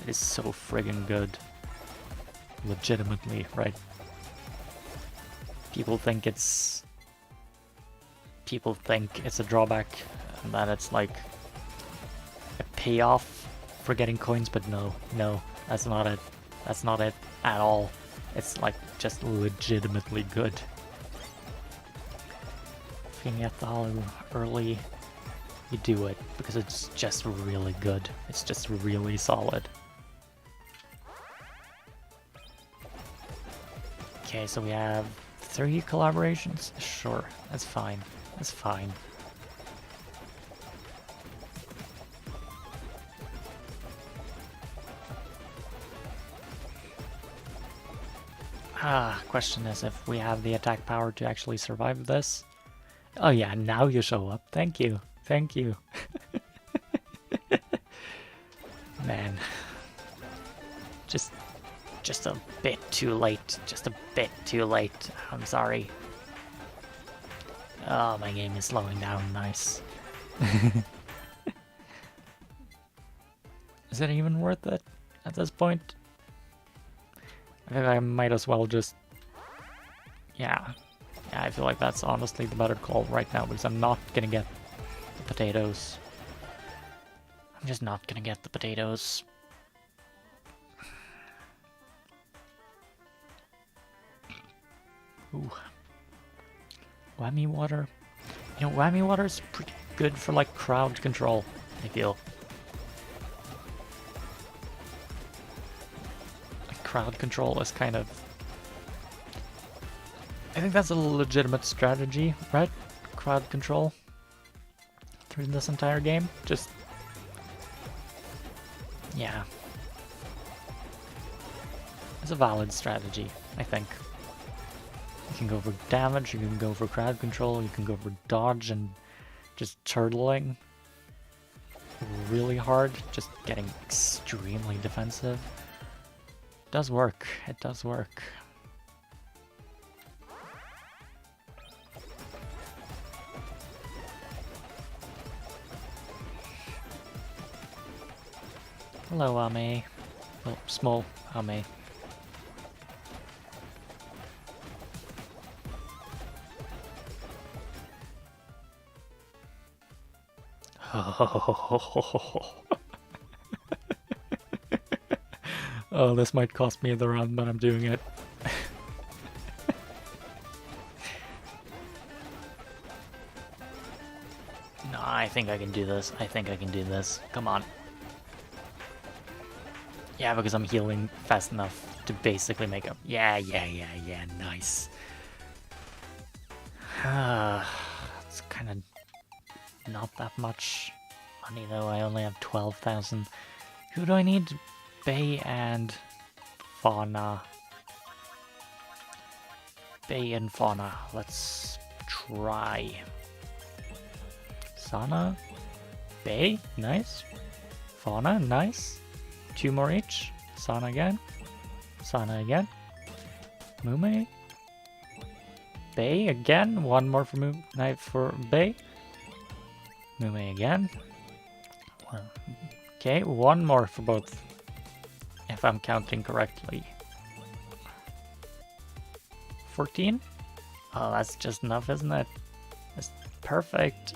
It is so friggin' good. Legitimately, right? People think it's a drawback and that it's like a payoff for getting coins, but no, that's not it. That's not it at all. It's like just legitimately good. If you can get the hollow early, you do it because it's just really good. It's just really solid. Okay, so we have 3 collaborations? Sure, that's fine. That's fine. Question is if we have the attack power to actually survive this. Oh yeah, now you show up. Thank you. Thank you. Man. Just a bit too late. Just a bit too late. I'm sorry. Oh, my game is slowing down. Nice. Is it even worth it at this point? I think I might as well just... Yeah, I feel like that's honestly the better call right now because I'm not gonna get the potatoes. I'm just not gonna get the potatoes. Ooh. Whammy water. You know, whammy water is pretty good for like crowd control, I feel. Like, crowd control is kind of... I think that's a legitimate strategy, right? Crowd control through this entire game. Just... yeah. It's a valid strategy, I think. You can go for damage, you can go for crowd control, you can go for dodge and just turtling really hard, just getting extremely defensive. It does work, it does work. Hello, Ame. Oh, small Ame. Oh, this might cost me the run, but I'm doing it. No, I think I can do this. I think I can do this. Come on. Yeah, because I'm healing fast enough to basically make up. Yeah, nice. It's kind of not that much money though. I only have 12,000. Who do I need? Bay and Fauna. Bay and Fauna. Let's try. Sana. Bay. Nice. Fauna. Nice. 2 more each. Sana again. Sana again. Mume. Bay again. 1 more for Bay. Moving again. Okay, one more for both, if I'm counting correctly. 14? Oh, that's just enough, isn't it? That's perfect.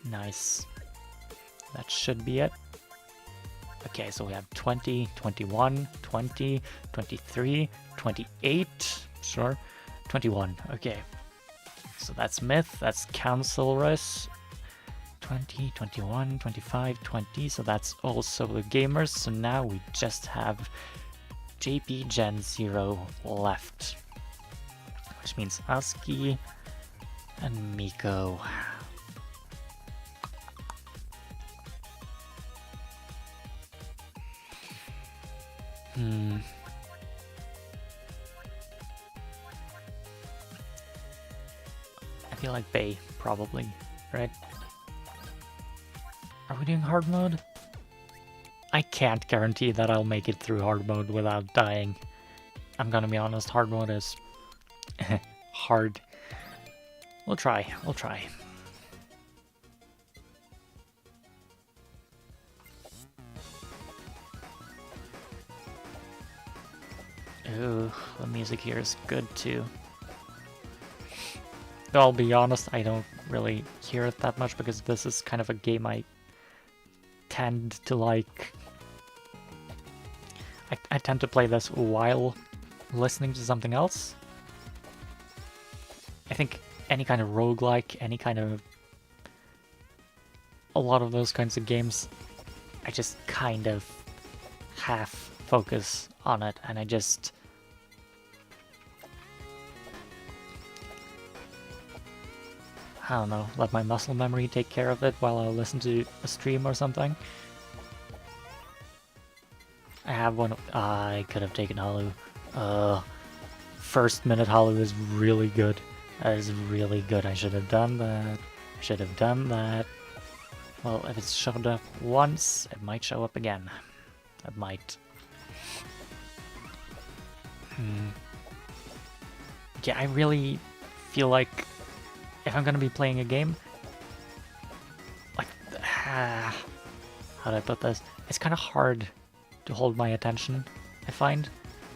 Nice. That should be it. Okay, so we have 20, 21, 20, 23, 28, sure, 21, okay. So that's Myth, that's Councilress, 20, 21, 25, 20, so that's also the gamers, so now we just have JP Gen 0 left, which means Husky and Miko. I feel like Bay, probably, right? Are we doing hard mode? I can't guarantee that I'll make it through hard mode without dying. I'm gonna be honest, hard mode is hard. We'll try, we'll try. Ooh, the music here is good too. Though I'll be honest, I don't really hear it that much because this is kind of a game I tend to like. I tend to play this while listening to something else. I think any kind of roguelike, any kind of... a lot of those kinds of games, I just kind of half focus on it, and I just... I don't know, let my muscle memory take care of it while I listen to a stream or something. I have one. I could have taken Hollow. First minute Hollow is really good. That is really good. I should have done that. I should have done that. Well, if it's showed up once, it might show up again. It might. Yeah, I really feel like if I'm gonna be playing a game, like, how do I put this? It's kind of hard to hold my attention, I find.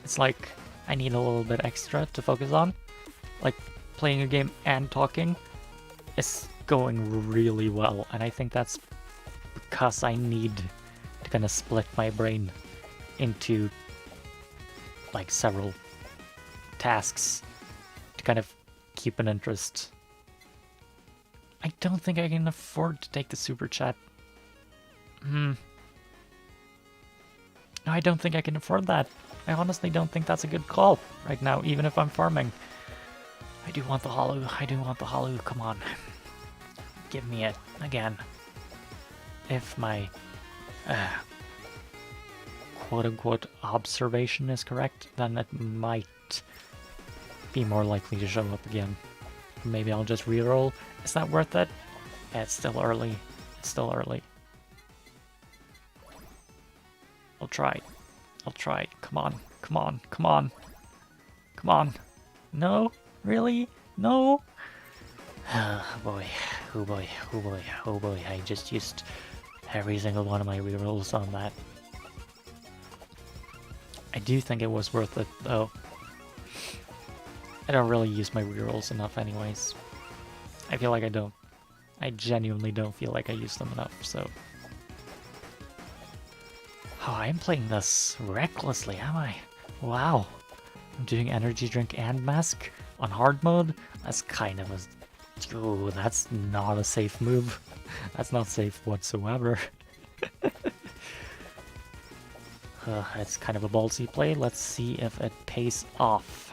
It's like I need a little bit extra to focus on. Like, playing a game and talking is going really well, and I think that's because I need to kind of split my brain into like several tasks to kind of keep an interest. I don't think I can afford to take the super chat. No, I don't think I can afford that. I honestly don't think that's a good call right now, even if I'm farming. I do want the Hollow. I do want the Hollow. Come on. Give me it again. If my quote-unquote observation is correct, then it might be more likely to show up again. Maybe I'll just reroll. Is that worth it? Yeah, it's still early. It's still early. I'll try. I'll try. Come on. Come on. Come on. Come on. No? Really? No? Oh boy. Oh boy. Oh boy. Oh boy. I just used every single one of my rerolls on that. I do think it was worth it, though. I don't really use my rerolls enough anyways. I feel like I don't. I genuinely don't feel like I use them enough, so... Oh, I'm playing this recklessly, am I? Wow. I'm doing energy drink and mask on hard mode? That's kind of a... Ooh, that's not a safe move. That's not safe whatsoever. It's kind of a ballsy play. Let's see if it pays off.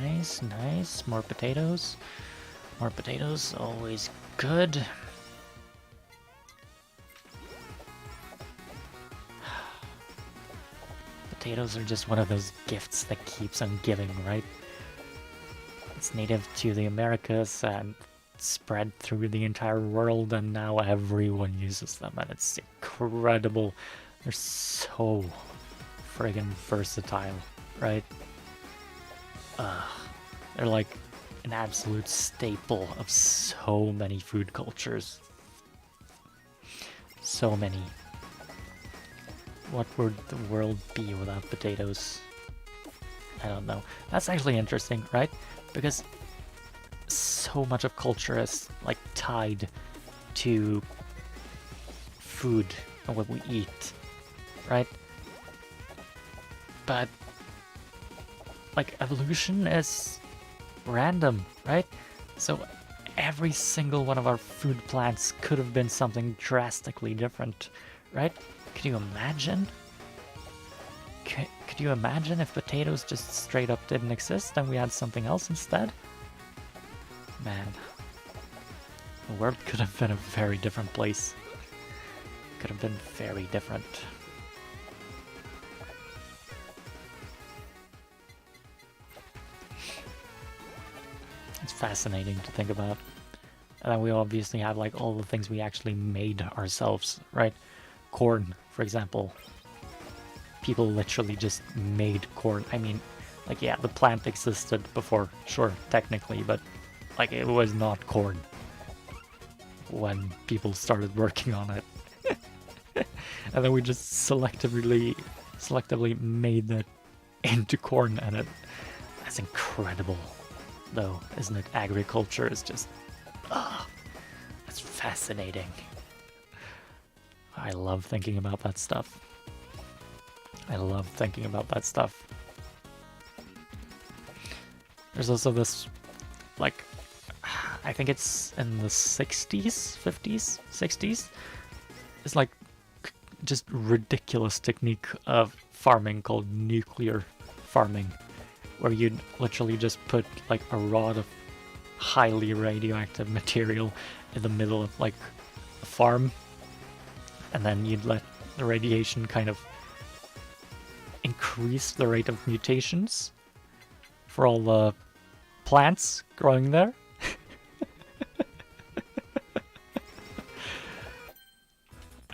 Nice, nice. More potatoes. More potatoes, always good. Potatoes are just one of those gifts that keeps on giving, right? It's native to the Americas and spread through the entire world, and now everyone uses them, and it's incredible. They're so friggin' versatile, right? They're like an absolute staple of so many food cultures. So many. What would the world be without potatoes? I don't know. That's actually interesting, right? Because so much of culture is like tied to food and what we eat, right? But like evolution is random, right? So every single one of our food plants could have been something drastically different, right? Could you imagine? Could you imagine if potatoes just straight up didn't exist and we had something else instead? Man, the world could have been a very different place. Could have been very different. It's fascinating to think about. And then we obviously have like all the things we actually made ourselves, right? Corn, for example. People literally just made corn. I mean, like, yeah, the plant existed before, sure, technically, but like it was not corn when people started working on it. And then we just selectively made it into corn, and that's incredible, though, isn't it? Agriculture is just, that's fascinating. I love thinking about that stuff. I love thinking about that stuff. There's also this, like, I think it's in the 60s, 50s, 60s. It's like just ridiculous technique of farming called nuclear farming, where you'd literally just put like a rod of highly radioactive material in the middle of like a farm, and then you'd let the radiation kind of increase the rate of mutations for all the plants growing there.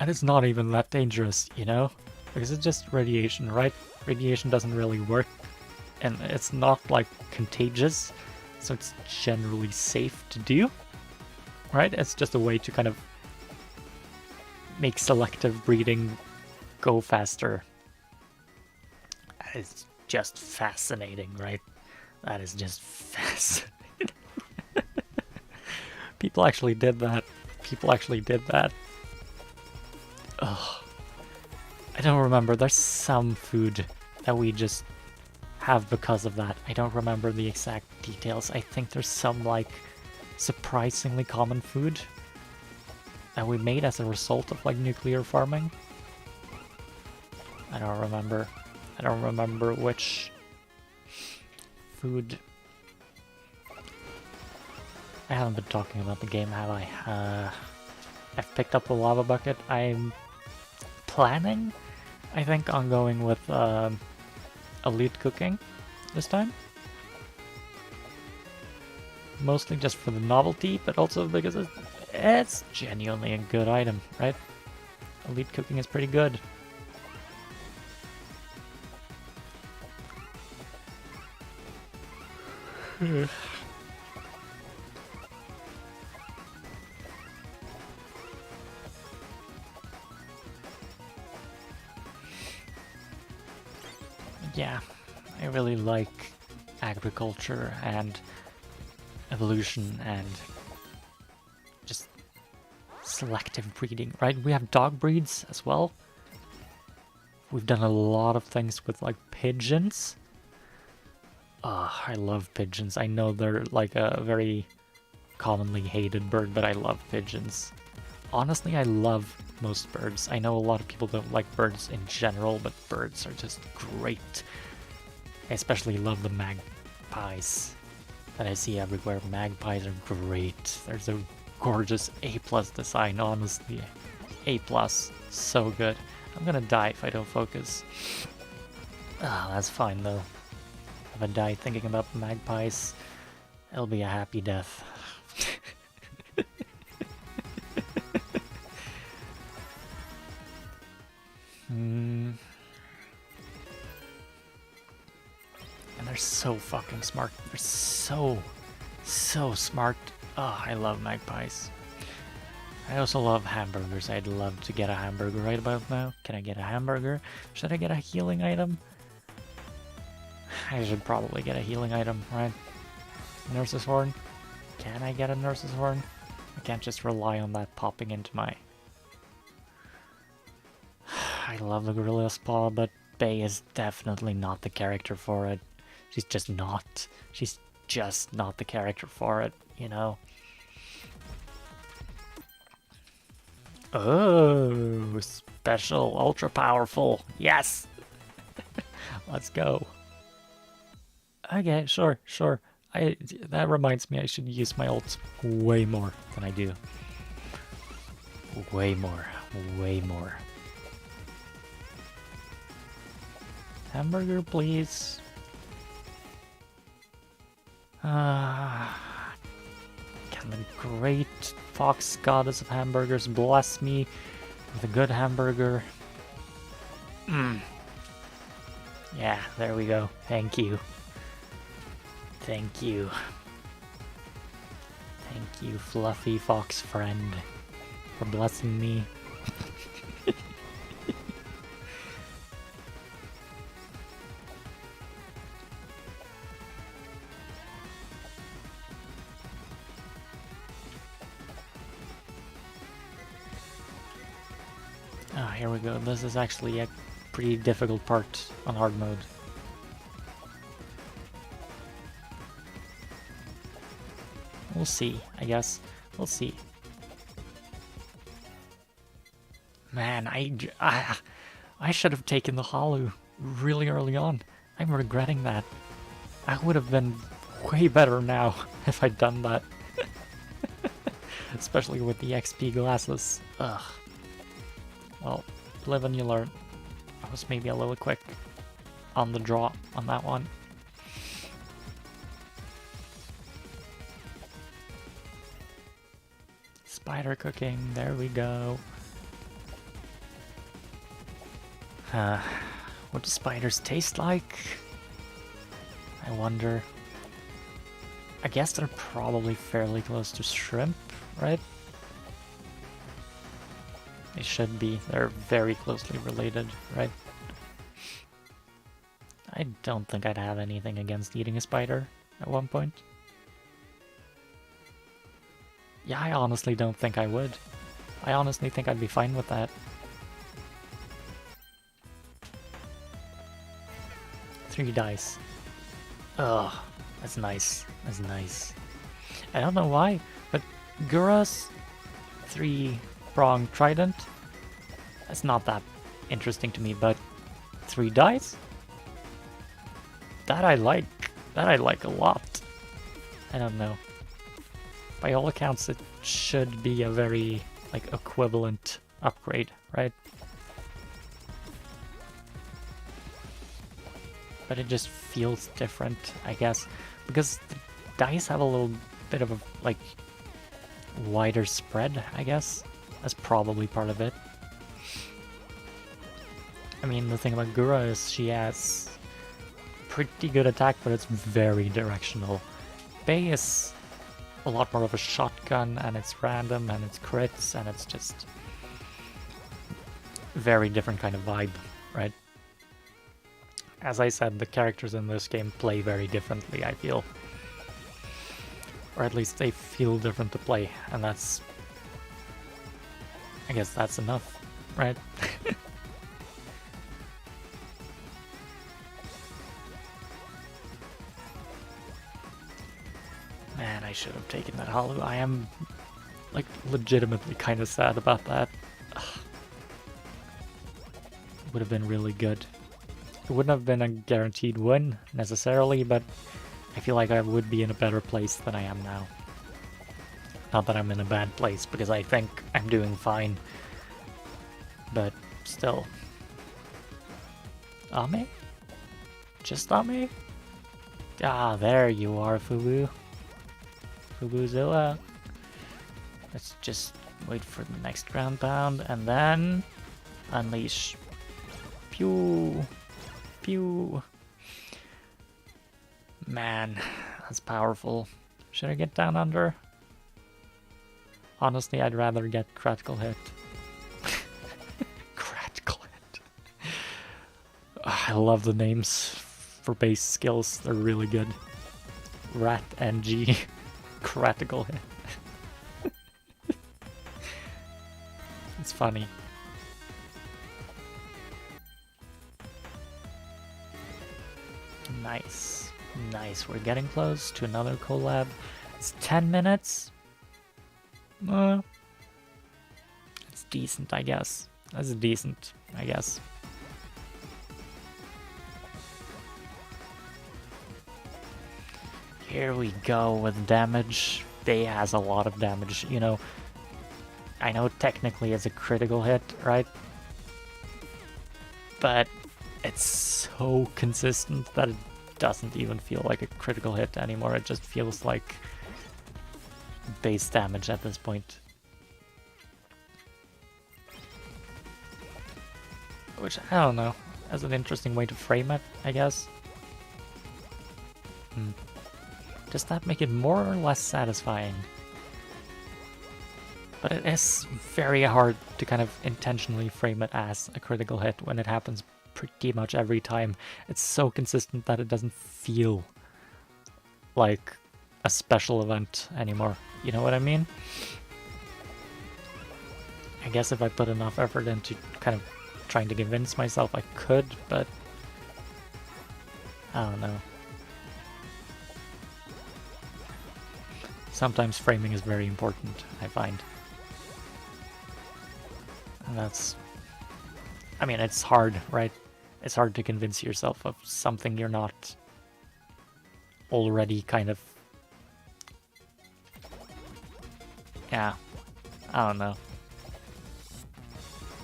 And it's not even that dangerous, you know? Because it's just radiation, right? Radiation doesn't really work, and it's not like contagious, so it's generally safe to do, right? It's just a way to kind of make selective breeding go faster. That is just fascinating, right? That is just fascinating. People actually did that. People actually did that. Ugh. I don't remember. There's some food that we just have because of that. I don't remember the exact details. I think there's some, like, surprisingly common food that we made as a result of, like, nuclear farming. I don't remember. I don't remember which food. I haven't been talking about the game, have I? I've picked up the lava bucket. I'm planning, I think, on going with elite cooking this time. Mostly just for the novelty, but also because it's genuinely a good item, right? Elite cooking is pretty good. Yeah, I really like agriculture and evolution and just selective breeding, right? We have dog breeds as well. We've done a lot of things with like pigeons. I love pigeons. I know they're like a very commonly hated bird, but I love pigeons. Honestly, I love most birds. I know a lot of people don't like birds in general, but birds are just great. I especially love the magpies that I see everywhere. Magpies are great. There's a gorgeous A+ design, honestly. A+, so good. I'm gonna die if I don't focus. That's fine though. If I die thinking about magpies, it'll be a happy death. fucking smart. They're so smart. Oh, I love magpies. I also love hamburgers. I'd love to get a hamburger right about now. Can I get a hamburger? Should I get a healing item? I should probably get a healing item, right? Nurse's Horn? Can I get a Nurse's Horn? I can't just rely on that popping into my... I love the Gorilla's Paw, but Bay is definitely not the character for it. She's just not. She's just not the character for it, you know? Oh, special, ultra powerful. Yes! Let's go. Okay, sure. That reminds me I should use my ults way more than I do. Way more. Hamburger, please. Can the great fox goddess of hamburgers bless me with a good hamburger? Yeah, there we go. Thank you. Thank you, fluffy fox friend, for blessing me. Ah, here we go. This is actually a pretty difficult part on hard mode. We'll see, I guess. We'll see. Man, I should have taken the hollow really early on. I'm regretting that. I would have been way better now if I'd done that. Especially with the XP glasses. Ugh. Well, live and you learn. I was maybe a little quick on the draw on that one. Spider cooking, there we go. What do spiders taste like? I wonder. I guess they're probably fairly close to shrimp, right? They should be. They're very closely related, right? I don't think I'd have anything against eating a spider at one point. Yeah, I honestly don't think I would. I honestly think I'd be fine with that. 3 dice. Ugh, that's nice. That's nice. I don't know why, but Gura's 3-pronged trident, that's not that interesting to me, but 3 dice? That I like. That I like a lot. I don't know. By all accounts, it should be a very, like, equivalent upgrade, right? But it just feels different, I guess, because the dice have a little bit of a, like, wider spread, I guess. That's probably part of it. I mean, the thing about Gura is she has pretty good attack, but it's very directional. Bay is a lot more of a shotgun, and it's random, and it's crits, and it's just very different kind of vibe, right? As I said, the characters in this game play very differently, I feel. Or at least they feel different to play, and that's... I guess that's enough, right? Man, I should have taken that hollow. I am, like, legitimately kind of sad about that. Ugh. It would have been really good. It wouldn't have been a guaranteed win, necessarily, but I feel like I would be in a better place than I am now. Not that I'm in a bad place, because I think I'm doing fine. But still. Ame? Just Ame? Ah, there you are, Fubu. Fubuzilla. Let's just wait for the next ground pound and then unleash. Pew! Pew! Man, that's powerful. Should I get down under? Honestly, I'd rather get critical hit. Critical hit. I love the names for base skills. They're really good. Rat NG. Critical hit. It's funny. Nice. Nice. We're getting close to another collab. It's 10 minutes. It's decent, I guess. That's decent, I guess. Here we go with damage. Bay has a lot of damage, you know. I know technically it's a critical hit, right? But it's so consistent that it doesn't even feel like a critical hit anymore. It just feels like base damage at this point. Which, I don't know, as an interesting way to frame it, I guess. Does that make it more or less satisfying? But it is very hard to kind of intentionally frame it as a critical hit when it happens pretty much every time. It's so consistent that it doesn't feel like a special event anymore. You know what I mean? I guess if I put enough effort into kind of trying to convince myself I could, but I don't know. Sometimes framing is very important, I find. And that's... I mean, it's hard, right? It's hard to convince yourself of something you're not already kind of... Yeah, I don't know.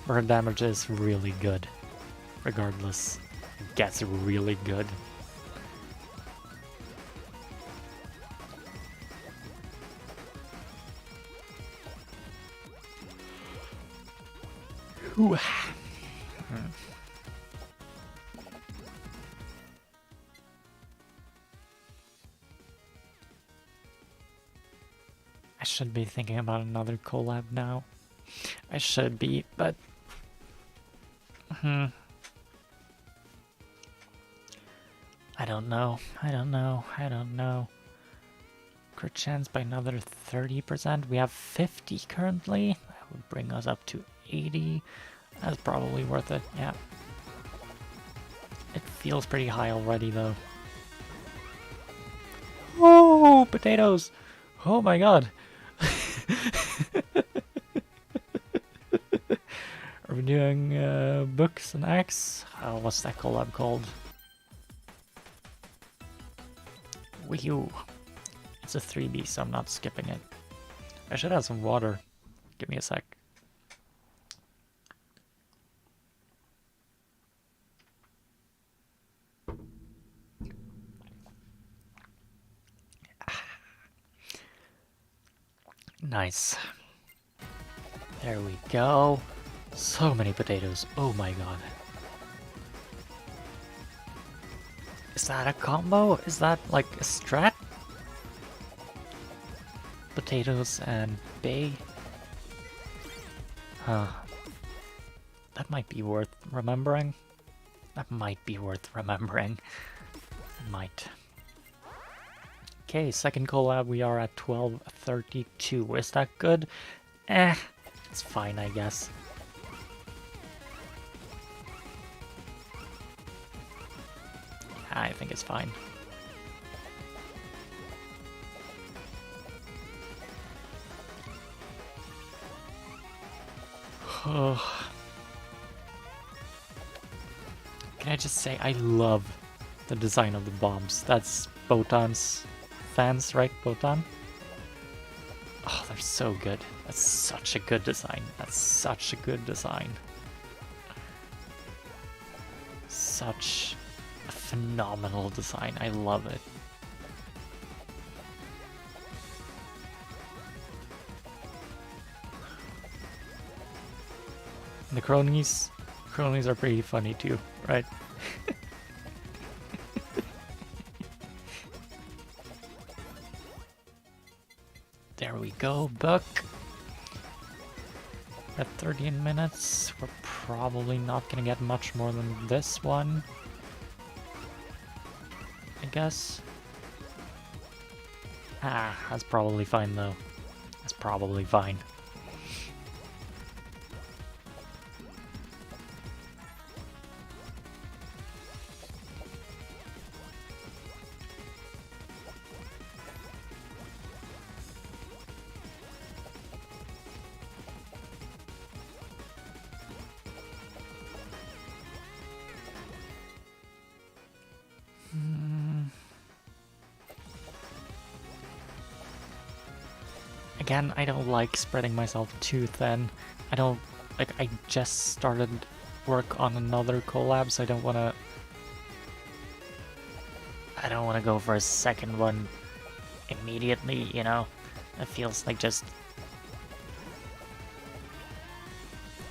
Burn damage is really good. Regardless, it gets really good. Ooh. I should be thinking about another collab now. I should be, but... I don't know. I don't know. Crit chance by another 30%. We have 50 currently. That would bring us up to 80. That's probably worth it, yeah. It feels pretty high already, though. Oh, potatoes! Oh my god! Are we doing books and X? Oh, what's that collab called? Wahooo. It's a 3B, so I'm not skipping it. I should have some water. Give me a sec. Nice. There we go. So many potatoes. Oh my god. Is that a combo? Is that like a strat? Potatoes and bay? Huh. That might be worth remembering. That might be worth remembering. It might. Okay, second collab, we are at 12:32. Is that good? It's fine, I guess. I think it's fine. Can I just say, I love the design of the bombs. That's Botan's fans, right? Botan? Oh, they're so good. That's such a good design. That's such a good design. Such a phenomenal design. I love it. The cronies are pretty funny too, right? There we go, book. At 13 minutes, we're probably not gonna get much more than this one, I guess. Ah, that's probably fine though. That's probably fine. Again, I don't like spreading myself too thin. I don't, like, I just started work on another collab, so I don't wanna go for a second one immediately, you know? It feels like just...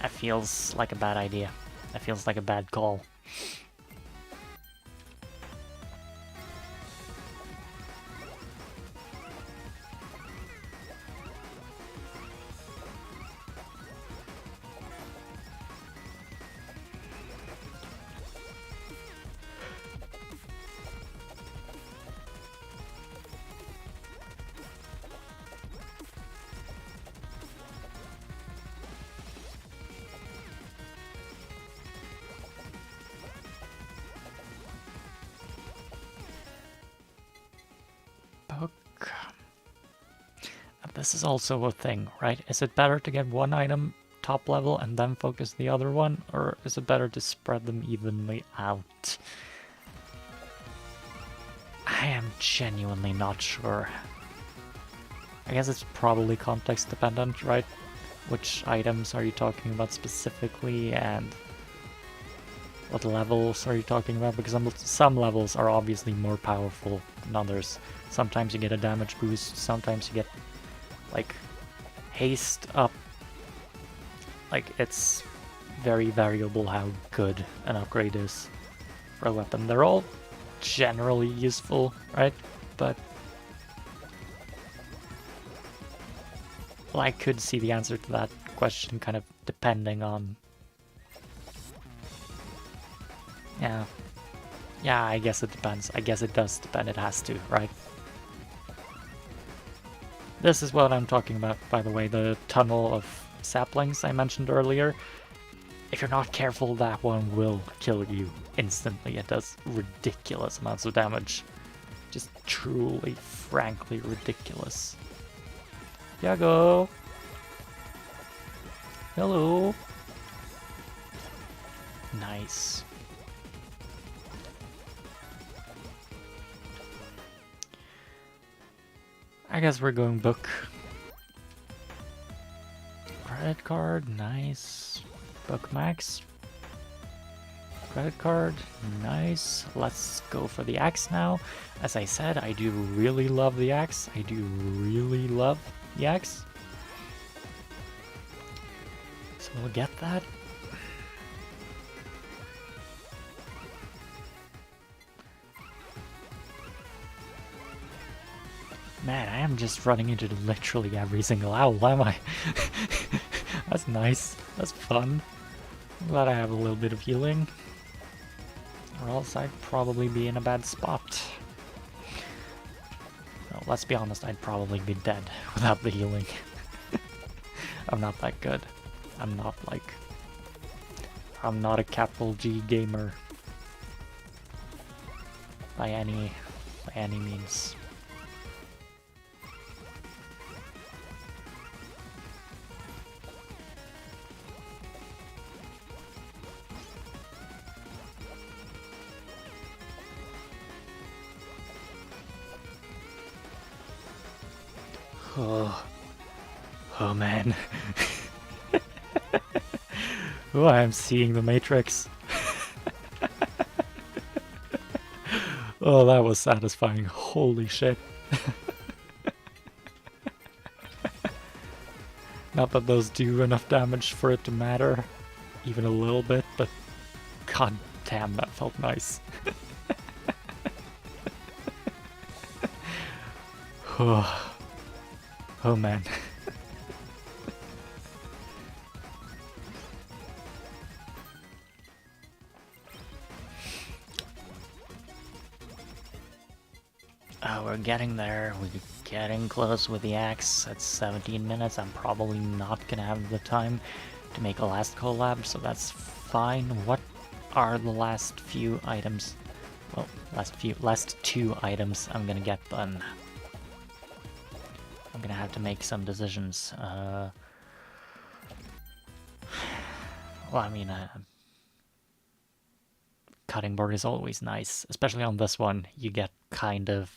That feels like a bad idea. That feels like a bad call. This is also a thing, right? Is it better to get one item top level and then focus the other one, or is it better to spread them evenly out? I am genuinely not sure. I guess it's probably context dependent, right? Which items are you talking about specifically, and what levels are you talking about? Because some levels are obviously more powerful than others. Sometimes you get a damage boost, sometimes you get like haste up. Like, it's very variable how good an upgrade is for a weapon. They're all generally useful, right? But well, I could see the answer to that question kind of depending on... Yeah, I guess it depends. I guess it does depend. It has to, right? This is what I'm talking about, by the way, the tunnel of saplings I mentioned earlier. If you're not careful, that one will kill you instantly. It does ridiculous amounts of damage. Just truly, frankly ridiculous. Yago! Hello! Nice. I guess we're going book. Credit card, nice. Book max. Credit card, nice. Let's go for the axe now. As I said, I do really love the axe. I do really love the axe. So we'll get that. Man, I am just running into literally every single owl, am I? That's nice. That's fun. I'm glad I have a little bit of healing. Or else I'd probably be in a bad spot. No, let's be honest, I'd probably be dead without the healing. I'm not that good. I'm not a capital G gamer. By any means. Oh man. Oh, I am seeing the Matrix. Oh, that was satisfying. Holy shit. Not that those do enough damage for it to matter, even a little bit, but god damn, that felt nice. Oh Oh man. Oh, we're getting there. We're getting close with the axe. At 17 minutes. I'm probably not gonna have the time to make a last collab, so that's fine. What are the last few items? Well, last two items I'm gonna get then. I'm gonna have to make some decisions. Well, I mean, cutting board is always nice, especially on this one. You get kind of,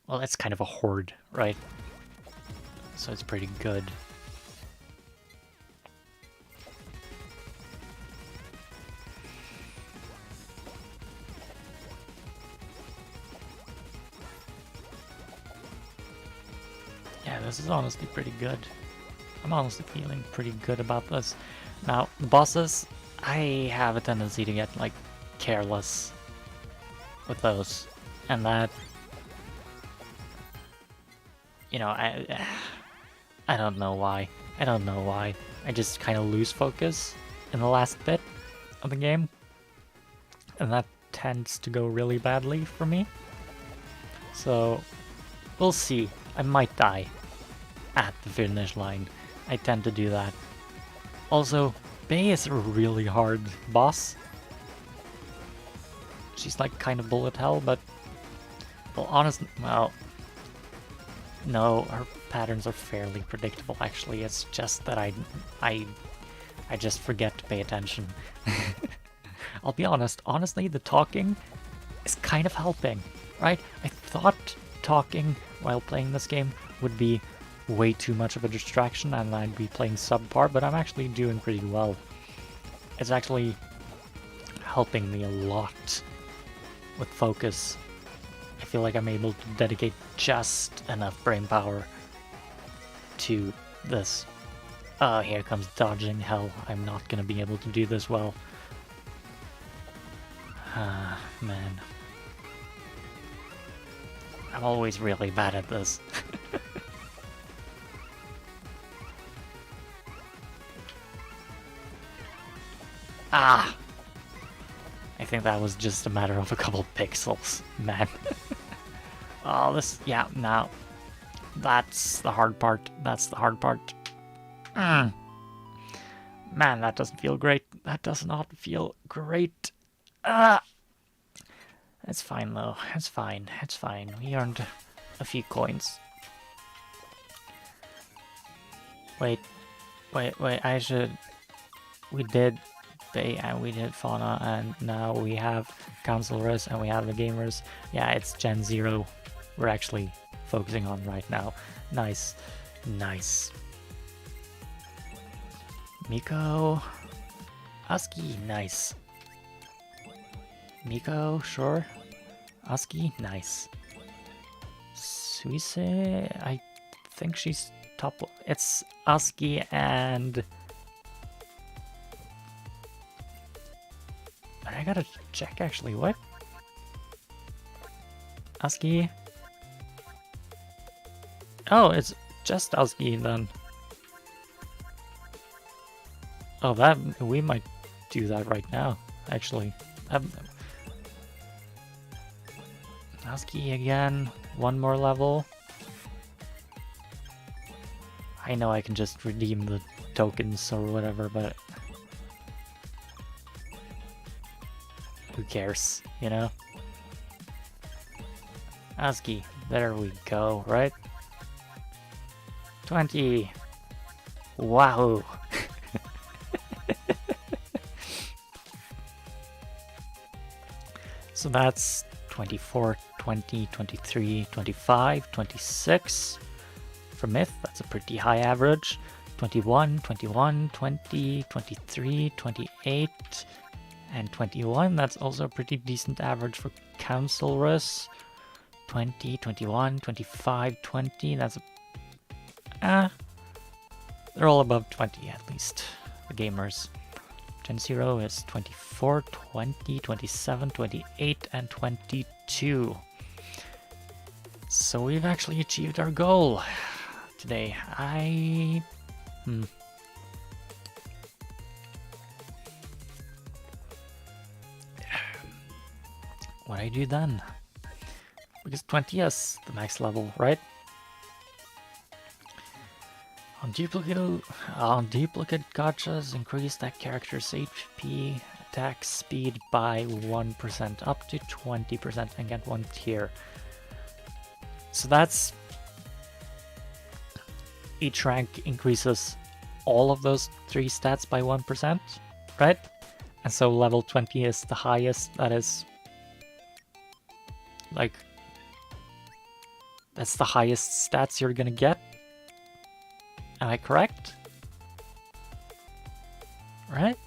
well, it's kind of a horde, right? So it's pretty good. Yeah, this is honestly pretty good. I'm honestly feeling pretty good about this. Now, the bosses, I have a tendency to get, like, careless with those. And that, you know, I don't know why. I don't know why. I just kind of lose focus in the last bit of the game. And that tends to go really badly for me. So, we'll see. I might die at the finish line. I tend to do that. Also, Bay is a really hard boss. She's like kind of bullet hell, but well, honestly, well, no, her patterns are fairly predictable. Actually, it's just that I just forget to pay attention. I'll be honest. Honestly, the talking is kind of helping, right? I thought talking while playing this game would be way too much of a distraction and I'd be playing subpar, but I'm actually doing pretty well. It's actually helping me a lot with focus. I feel like I'm able to dedicate just enough brain power to this. Oh, here comes dodging. Hell, I'm not gonna be able to do this well. Ah, man. I'm always really bad at this. Ah! I think that was just a matter of a couple pixels, man. Oh, this, yeah, now, that's the hard part. That's the hard part. Man, that doesn't feel great. That does not feel great. Ah! It's fine, though. It's fine. It's fine. We earned a few coins. Wait, I should... We did Bay and we did Fauna, and now we have Counselors and we have the Gamers. Yeah, it's Gen 0 we're actually focusing on right now. Nice. Nice. Miko. Husky, nice. Miko, sure. Husky, nice. Suisse, I think she's top. It's Husky and... I gotta check actually, what? Husky? Oh, it's just Husky then. Oh, that, we might do that right now, actually. Husky again, one more level. I know I can just redeem the tokens or whatever, but who cares, you know? Husky, there we go, right? 20. Wahoo! So that's 24, 20, 23, 25, 26. For Myth, that's a pretty high average. 21, 21, 20, 23, 28, and 21. That's also a pretty decent average for Counselors. 20, 21, 25, 20. That's a... they're all above 20 at least, the Gamers. Gen 0 is 24, 20, 27, 28, and 22. So we've actually achieved our goal today. What I do then? Because 20 is the max level, right? On duplicate gotchas, increase that character's HP attack speed by 1% up to 20% and get 1 tier. So that's... each rank increases all of those 3 stats by 1%, right? And so level 20 is the highest, that is... like... that's the highest stats you're gonna get. Am I correct? Right?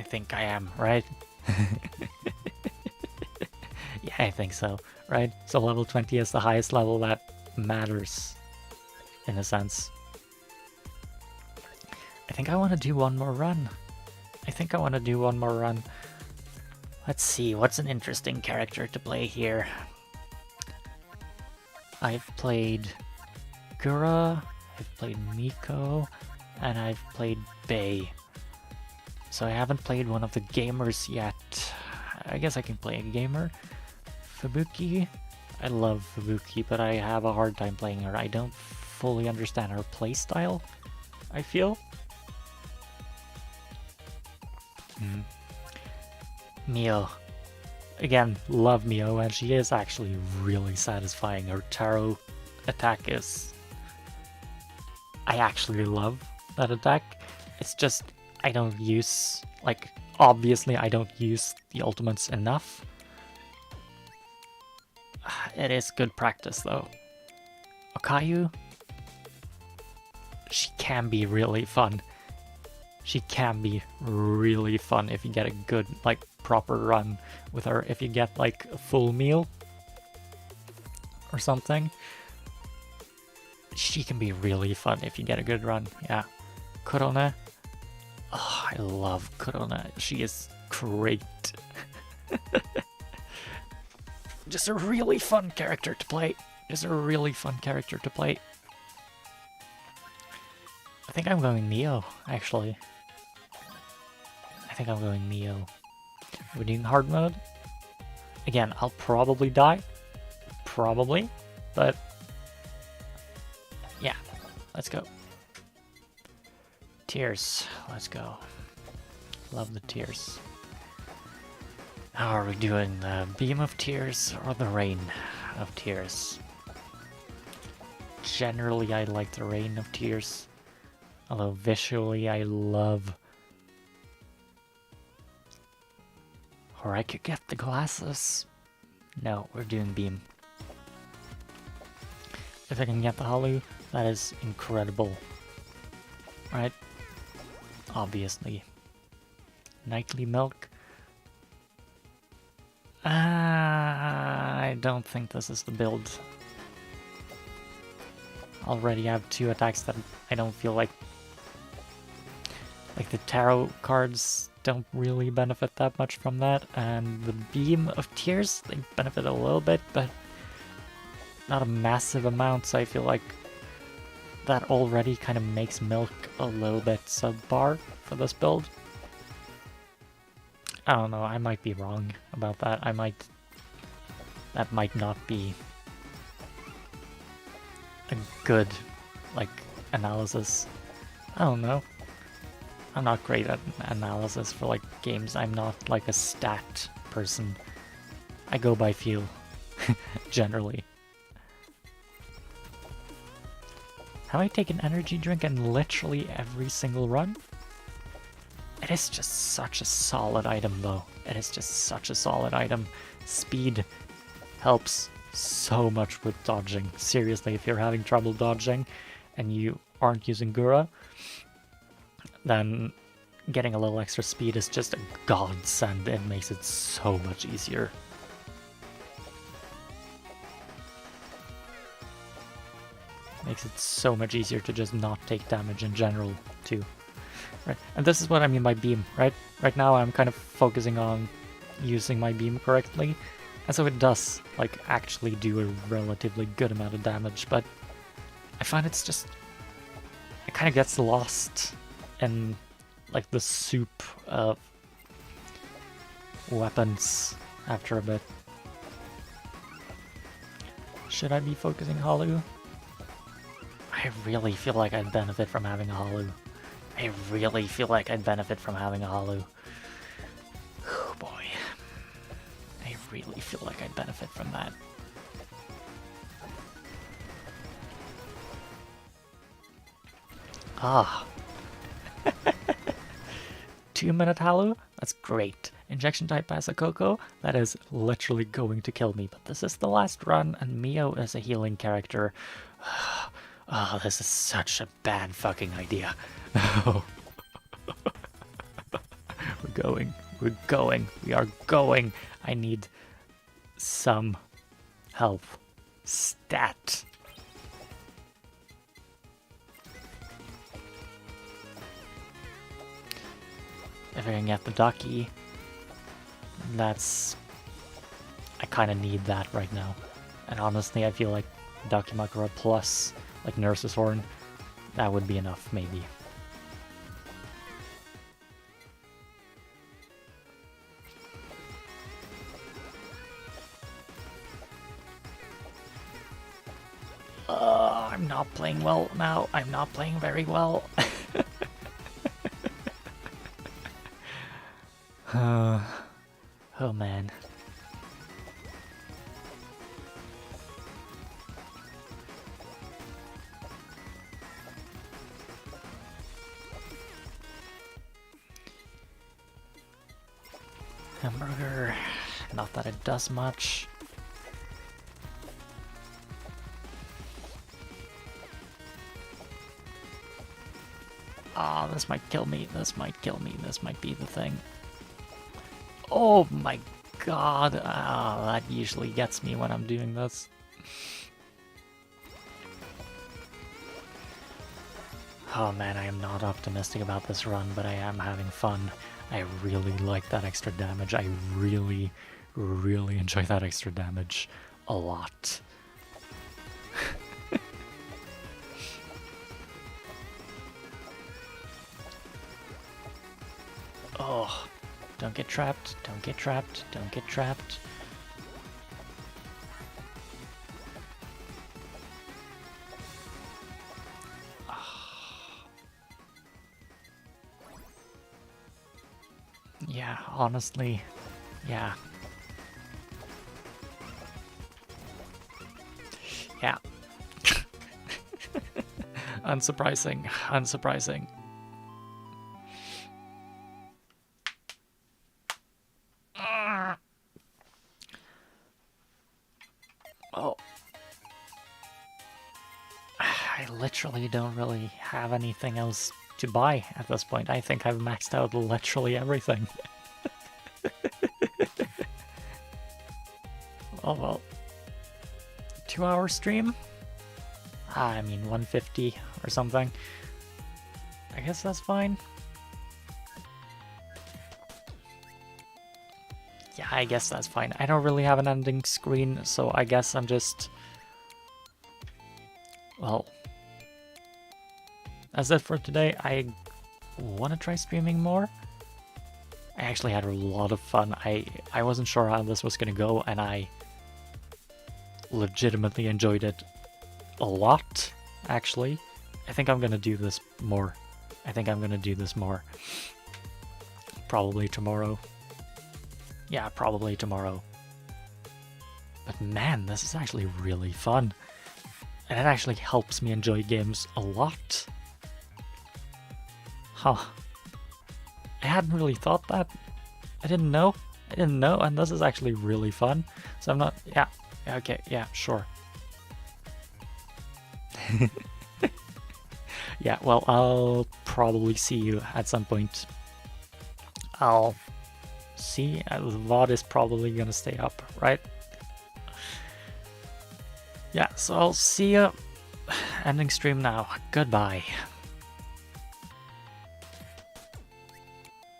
I think I am, right? Yeah, I think so, right? So level 20 is the highest level that matters, in a sense. I think I want to do one more run. Let's see, what's an interesting character to play here? I've played Gura, I've played Miko, and I've played Bei. So I haven't played one of the gamers yet. I guess I can play a gamer. Fubuki. I love Fubuki, but I have a hard time playing her. I don't fully understand her playstyle, I feel. Mio. Again, love Mio, and she is actually really satisfying. Her tarot attack is... I actually love that attack. It's just, I don't use... like, obviously I don't use the ultimates enough. It is good practice, though. Okayu? She can be really fun. She can be really fun if you get a good, like, proper run with her. If you get, like, a full meal or something. She can be really fun if you get a good run, yeah. Kurone. Oh, I love Kurone. She is great. Just a really fun character to play. I think I'm going Mio, actually. We're doing hard mode. Again, I'll probably die. Probably. But... yeah, let's go. Tears, let's go. Love the tears. How are we doing? The beam of tears or the rain of tears? Generally, I like the rain of tears. Although visually, I love... or I could get the glasses. No, we're doing beam. If I can get the Halu, that is incredible. Right? Obviously. Nightly milk. I don't think this is the build. Already have 2 attacks that I don't feel like... like the tarot cards don't really benefit that much from that, and the beam of tears, they benefit a little bit, but not a massive amount, so I feel like that already kind of makes milk a little bit subpar for this build. I don't know, I might be wrong about that. That might not be a good, like, analysis. I don't know. I'm not great at analysis for, like, games. I'm not, like, a stat person. I go by feel, generally. Have I taken energy drink in literally every single run? It is just such a solid item, though. It is just such a solid item. Speed helps so much with dodging. Seriously, if you're having trouble dodging and you aren't using Gura, then getting a little extra speed is just a godsend. It makes it so much easier. Makes it so much easier to just not take damage in general, too. Right, and this is what I mean by beam, right? Right now I'm kind of focusing on using my beam correctly, And so it does, like, actually do a relatively good amount of damage, but I find it's just... It kind of gets lost in, like, the soup of weapons after a bit. Should I be focusing hollow? I really feel like I'd benefit from having a hollow. I really feel like I'd benefit from having a hollow. Oh boy. I really feel like I'd benefit from that. Ah. 2-minute hollow? That's great. Injection type Pasakoko? That is literally going to kill me. But this is the last run, and Mio is a healing character. Oh, this is such a bad fucking idea. We're going. We're going. We are going. I need some health. Stat. If I can get the ducky, that's... I kind of need that right now. And honestly, I feel like Ducky Makara plus, like, Nurse's Horn, that would be enough, maybe. I'm not playing well now. I'm not playing very well. Oh man. Hamburger. Not that it does much. Ah, this might kill me. This might kill me. This might be the thing. Oh my god. Ah, that usually gets me when I'm doing this. Oh man, I am not optimistic about this run, but I am having fun. I really like that extra damage. I really, really enjoy that extra damage a lot. Oh, don't get trapped, don't get trapped, don't get trapped. Yeah, honestly, yeah. Yeah. Unsurprising, unsurprising. Oh. I literally don't really have anything else to buy at this point. I think I've maxed out literally everything. Oh well. 2-hour stream? I mean 150 or something. I guess that's fine. Yeah, I guess that's fine. I don't really have an ending screen, so I guess I'm just... Well... That's it for today. I want to try streaming more. I actually had a lot of fun. I wasn't sure how this was going to go, and I legitimately enjoyed it a lot, actually. I think I'm going to do this more. I think I'm going to do this more. Probably tomorrow. Yeah, probably tomorrow. But man, this is actually really fun. And it actually helps me enjoy games a lot. Huh. I hadn't really thought that. I didn't know. And this is actually really fun. So I'm not... Yeah. Okay, yeah, sure. Yeah, well, I'll probably see you at some point. I'll see. The VOD is probably gonna stay up, right? Yeah, so I'll see you. Ending stream now. Goodbye.